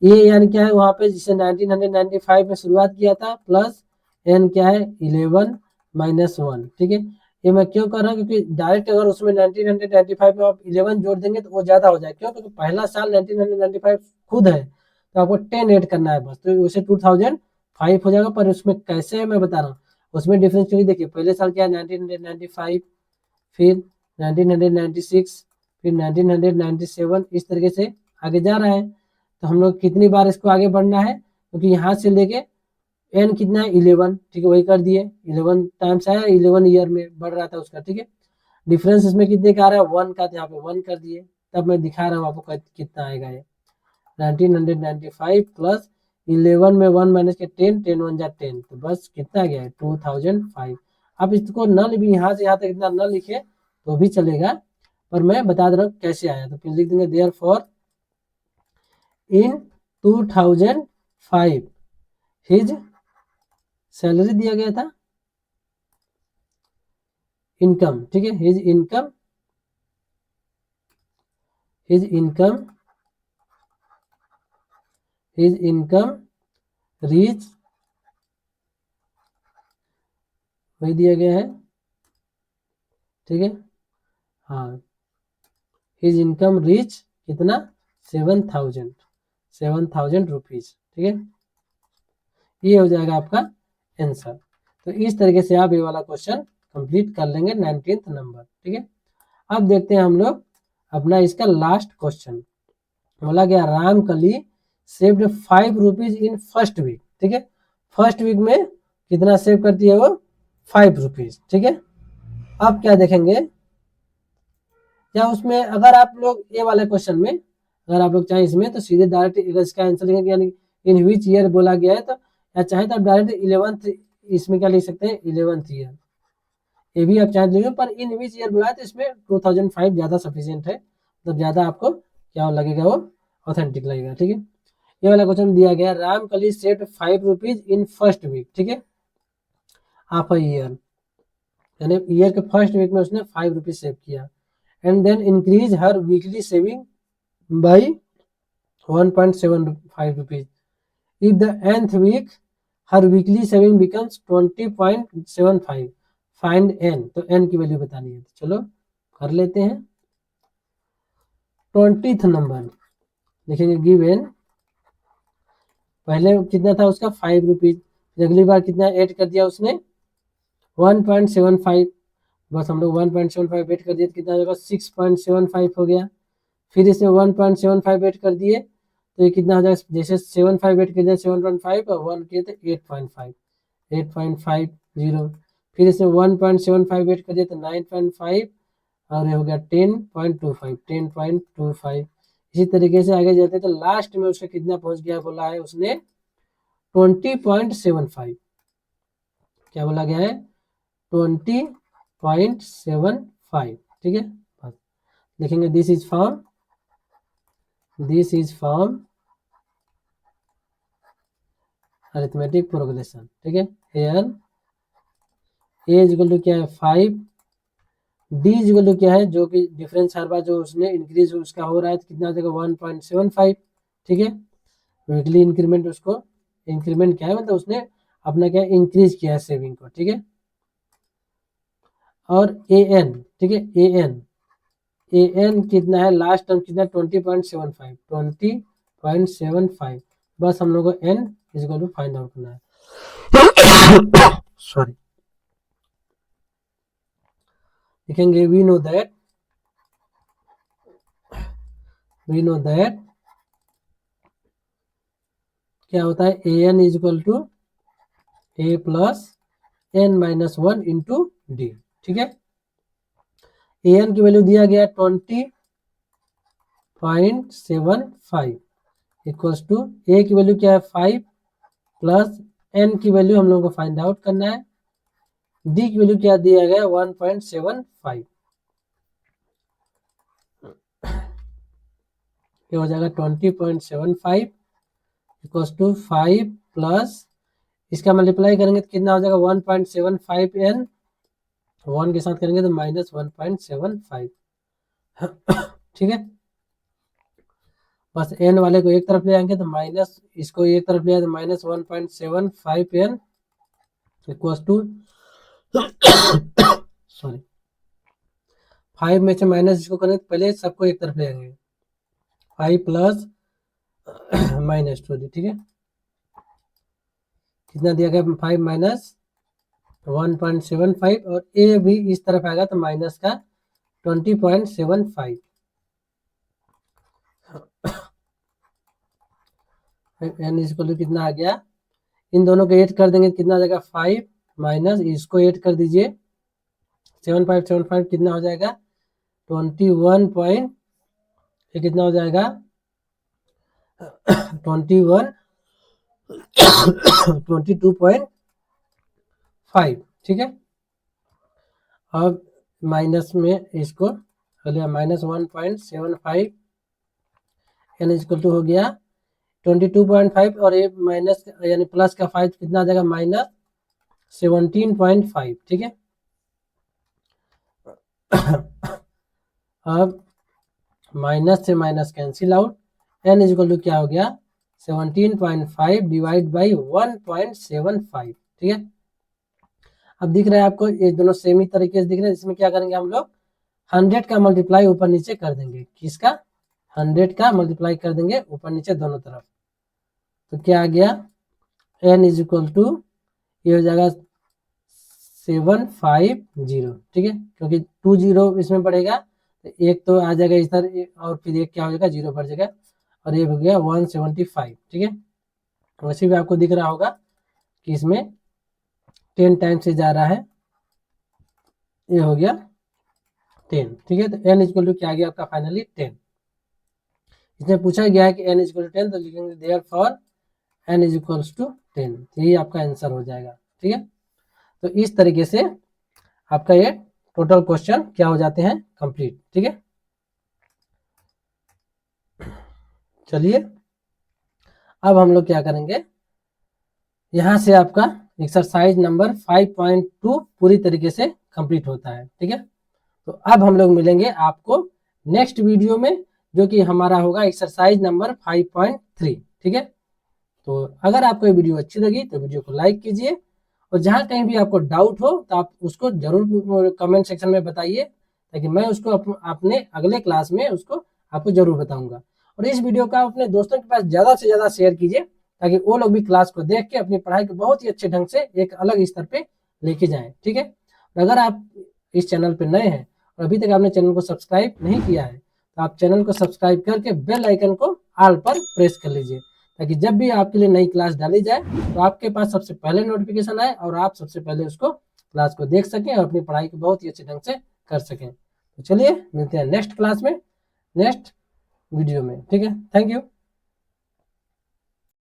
ये यानी क्या है वहाँ पे जिसे 1995 में शुरुआत किया था प्लस एन क्या है 11 माइनस वन, ठीक है। ये मैं क्यों कर रहा हूँ क्योंकि डायरेक्ट अगर उसमें 1995 में आप 11 जोड़ देंगे तो वो ज्यादा हो जाए, क्यों, क्योंकि पहला साल 1995 खुद है तो आपको 10 ऐड करना है बस, तो उसे 2005 हो जाएगा। पर उसमें कैसे है मैं बता रहा हूँ, उसमें डिफरेंस क्योंकि देखिए पहले साल क्या है 1995, फिर 1996, फिर 1997, इस तरीके से आगे जा रहा है। तो हम लोग कितनी बार इसको आगे बढ़ना है, क्योंकि यहाँ से लेके एन कितना है 11, ठीक है, वही कर दिए 11 टाइम्स आया, 11 ईयर में बढ़ रहा था उसका, ठीक है। डिफरेंस इसमें कितने का आ रहा है वन का, तो यहाँ पे वन कर दिए, तब मैं दिखा रहा हूँ आपको कितना आएगा ये 1995 प्लस 11 में वन माइनस के 10, 10 वन जा 10, तो बस कितना गया है 2005। आप इसको न भी यहाँ से यहाँ तक इतना न लिखे तो भी चलेगा, पर मैं बता दे रहा हूँ कैसे आया। तो फिर लिख देंगे देयरफॉर इन 2005 हिज सैलरी दिया गया था इनकम, ठीक है, हिज इनकम रीच वही दिया गया है, ठीक है। हाँ हिज इनकम रीच कितना 7,000 रुपीज, ठीक है। ये हो जाएगा आपका आंसर। तो इस तरीके से आप ये वाला क्वेश्चन कंप्लीट कर लेंगे 19th नंबर, ठीक है। अब देखते हैं हम लोग अपना इसका लास्ट क्वेश्चन। बोला गया Ramkali saved 5 rupees in first week, ठीक है। फर्स्ट वीक में कितना सेव करती है वो 5 रुपीज, ठीक है। अब क्या देखेंगे, या उसमें अगर आप लोग ये वाले क्वेश्चन में अगर आप लोग चाहें इसमें तो सीधे डायरेक्ट इसका आंसर लिखेंगे, यानी इन विच ईयर बोला गया है, तो या चाहे तो आप डायरेक्ट 11th इसमें क्या लिख सकते हैं 11th ईयर, ये भी आप चाहे लिखेंगे, पर इन विच ईयर बोला है तो इसमें 2005 ज्यादा सफिशियंट है, मतलब ज्यादा आपको क्या लगेगा वो ऑथेंटिक लगेगा, ठीक है। ये वाला क्वेश्चन दिया गया Ramkali saved 5 rupees in first week, ठीक है, ऑफ अ ईयर, यानी ईयर के फर्स्ट वीक में उसने 5 रुपीज सेव किया, and then increase her weekly saving by 1.75 rupees. If the nth week her weekly saving becomes 20.75, find n, तो n की वैल्यू बतानी है, तो चलो कर लेते हैं। 20th नंबर लिखेंगे गिवन, पहले कितना था उसका 5 रुपीज, अगली बार कितना ऐड कर दिया उसने 1.75, बस हम लोग 1.75 ऐड कर दिए तो कितना हो जाएगा 6.75 हो गया। फिर इसमें 1.75 ऐड कर दिए तो ये कितना हो जाएगा, जैसे 7.5 ऐड कर दिया 7.5 और 1 किए तो 8.5, 8.50, फिर इसमें 1.75 ऐड कर दिया तो 9.5 और ये हो गया 10.25, 10.25। इसी तरीके से आगे जाते तो लास्ट में उसका कितना पहुंच गया, बोला है उसने 20.75, क्या बोला गया है 20.75, ठीक है। बस लिखेंगे this is form arithmetic progression, ठीक है। हेयर ए इक्वल टू क्या है 5, डी इक्वल टू क्या है जो कि डिफरेंस हर बार जो उसने इंक्रीज उसका हो रहा है तो कितना आ जाएगा 1.75, ठीक है। वीकली इंक्रीमेंट उसको इंक्रीमेंट क्या है मतलब उसने अपना क्या इंक्रीज किया है सेविंग को, ठीक है। और ए एन, ठीक है, ए एन कितना है लास्ट टर्म कितना 20.75, बस हम लोग को n equal to find out करना है। सॉरी, लिखेंगे वी नो दैट क्या होता है a n equal to a plus n minus one into d, ठीक है। an की वैल्यू दिया गया 20.75 इक्वल्स टू a की वैल्यू क्या है 5 प्लस n की वैल्यू हम लोगों को फाइंड आउट करना है, d की वैल्यू क्या दिया गया 1.75, ये हो जाएगा 20.75 इक्वल्स टू 5 प्लस इसका मल्टीप्लाई करेंगे तो कितना हो जाएगा 1.75 n, 1 के साथ करेंगे तो माइनस 1.75, ठीक है। बस n वाले को एक तरफ ले आएंगे तो माइनस, इसको एक तरफ ले आए तो minus 1.75 n equals to sorry 5 में से माइनस इसको करें तो पहले सबको एक तरफ ले आएंगे 5 प्लस -2, ठीक है। कितना दिया गया 5 माइनस 1.75 और a भी इस तरफ आएगा तो माइनस का 20.75, n इक्वल टू कितना आ गया, इन दोनों को ऐड कर देंगे कितना आ जाएगा 5 माइनस इसको ऐड कर दीजिए 75 कितना हो जाएगा 21 पॉइंट, ये कितना हो जाएगा 22.5, ठीक है। अब माइनस में इसको माइनस 1.75 n इक्वल टू हो गया 22.5 और ये माइनस यानी प्लस का 5 कितना आ जाएगा माइनस 17.5, ठीक है। अब माइनस से minus cancel out, n equal to क्या हो गया 17.5 डिवाइड बाई 1.75, ठीक है। अब दिख रहा है आपको ये दोनों सेम ही तरीके से दिख रहे हैं, इसमें क्या करेंगे हम लोग 100 का मल्टीप्लाई ऊपर नीचे कर देंगे, किसका 100 का मल्टीप्लाई कर देंगे ऊपर नीचे दोनों तरफ, तो क्या आ गया n इज इक्वल टू ये हो जाएगा 750, ठीक है, क्योंकि 2 0 इसमें पड़ेगा तो एक तो आ जाएगा इधर और फिर एक क्या हो जाएगा 0 पड़ जाएगा और ये हो गया 175, ठीक है। वैसे भी आपको दिख रहा होगा कि इसमें 10 टाइम से जा रहा है, ये हो गया 10, ठीक है। तो n इक्वल टू क्या आ गया आपका फाइनली 10, इसमें पूछा गया है कि n इक्वल टू 10 तो लिखेंगे there for n is equals to 10, यही आपका आंसर हो जाएगा, ठीक है। तो इस तरीके से आपका ये टोटल क्वेश्चन क्या हो जाते हैं कंप्लीट, ठीक है। चलिए अब हम लोग क्या करेंगे, यहां से आपका एक्सरसाइज नंबर 5.2 पूरी तरीके से कंप्लीट होता है, ठीक है। तो अब हम लोग मिलेंगे आपको नेक्स्ट वीडियो में जो कि हमारा होगा एक्सरसाइज नंबर 5.3, ठीक है। तो अगर आपको ये वीडियो अच्छी लगी तो वीडियो को लाइक कीजिए और जहां कहीं भी आपको डाउट हो तो आप उसको जरूर कमेंट सेक्शन में बताइए, ताकि मैं उसको अपने अगले क्लास में उसको आपको जरूर बताऊंगा। और इस वीडियो का अपने दोस्तों के पास ज़्यादा से ज़्यादा शेयर कीजिए ताकि वो लोग भी क्लास को देख के अपनी पढ़ाई को बहुत ही अच्छे ढंग से एक अलग स्तर पे लेके जाएं, ठीक है। अगर आप इस चैनल पे नए हैं और अभी तक आपने चैनल को सब्सक्राइब नहीं किया है तो आप चैनल को सब्सक्राइब करके बेल आइकन को ऑल पर प्रेस कर लीजिए, ताकि जब भी आपके लिए नई क्लास डाली जाए तो आपके पास सबसे पहले नोटिफिकेशन आए और आप सबसे पहले उसको क्लास को देख सकें और अपनी पढ़ाई को बहुत ही अच्छे ढंग से कर सकें। तो चलिए मिलते हैं नेक्स्ट क्लास में, नेक्स्ट वीडियो में, ठीक है। Thank you.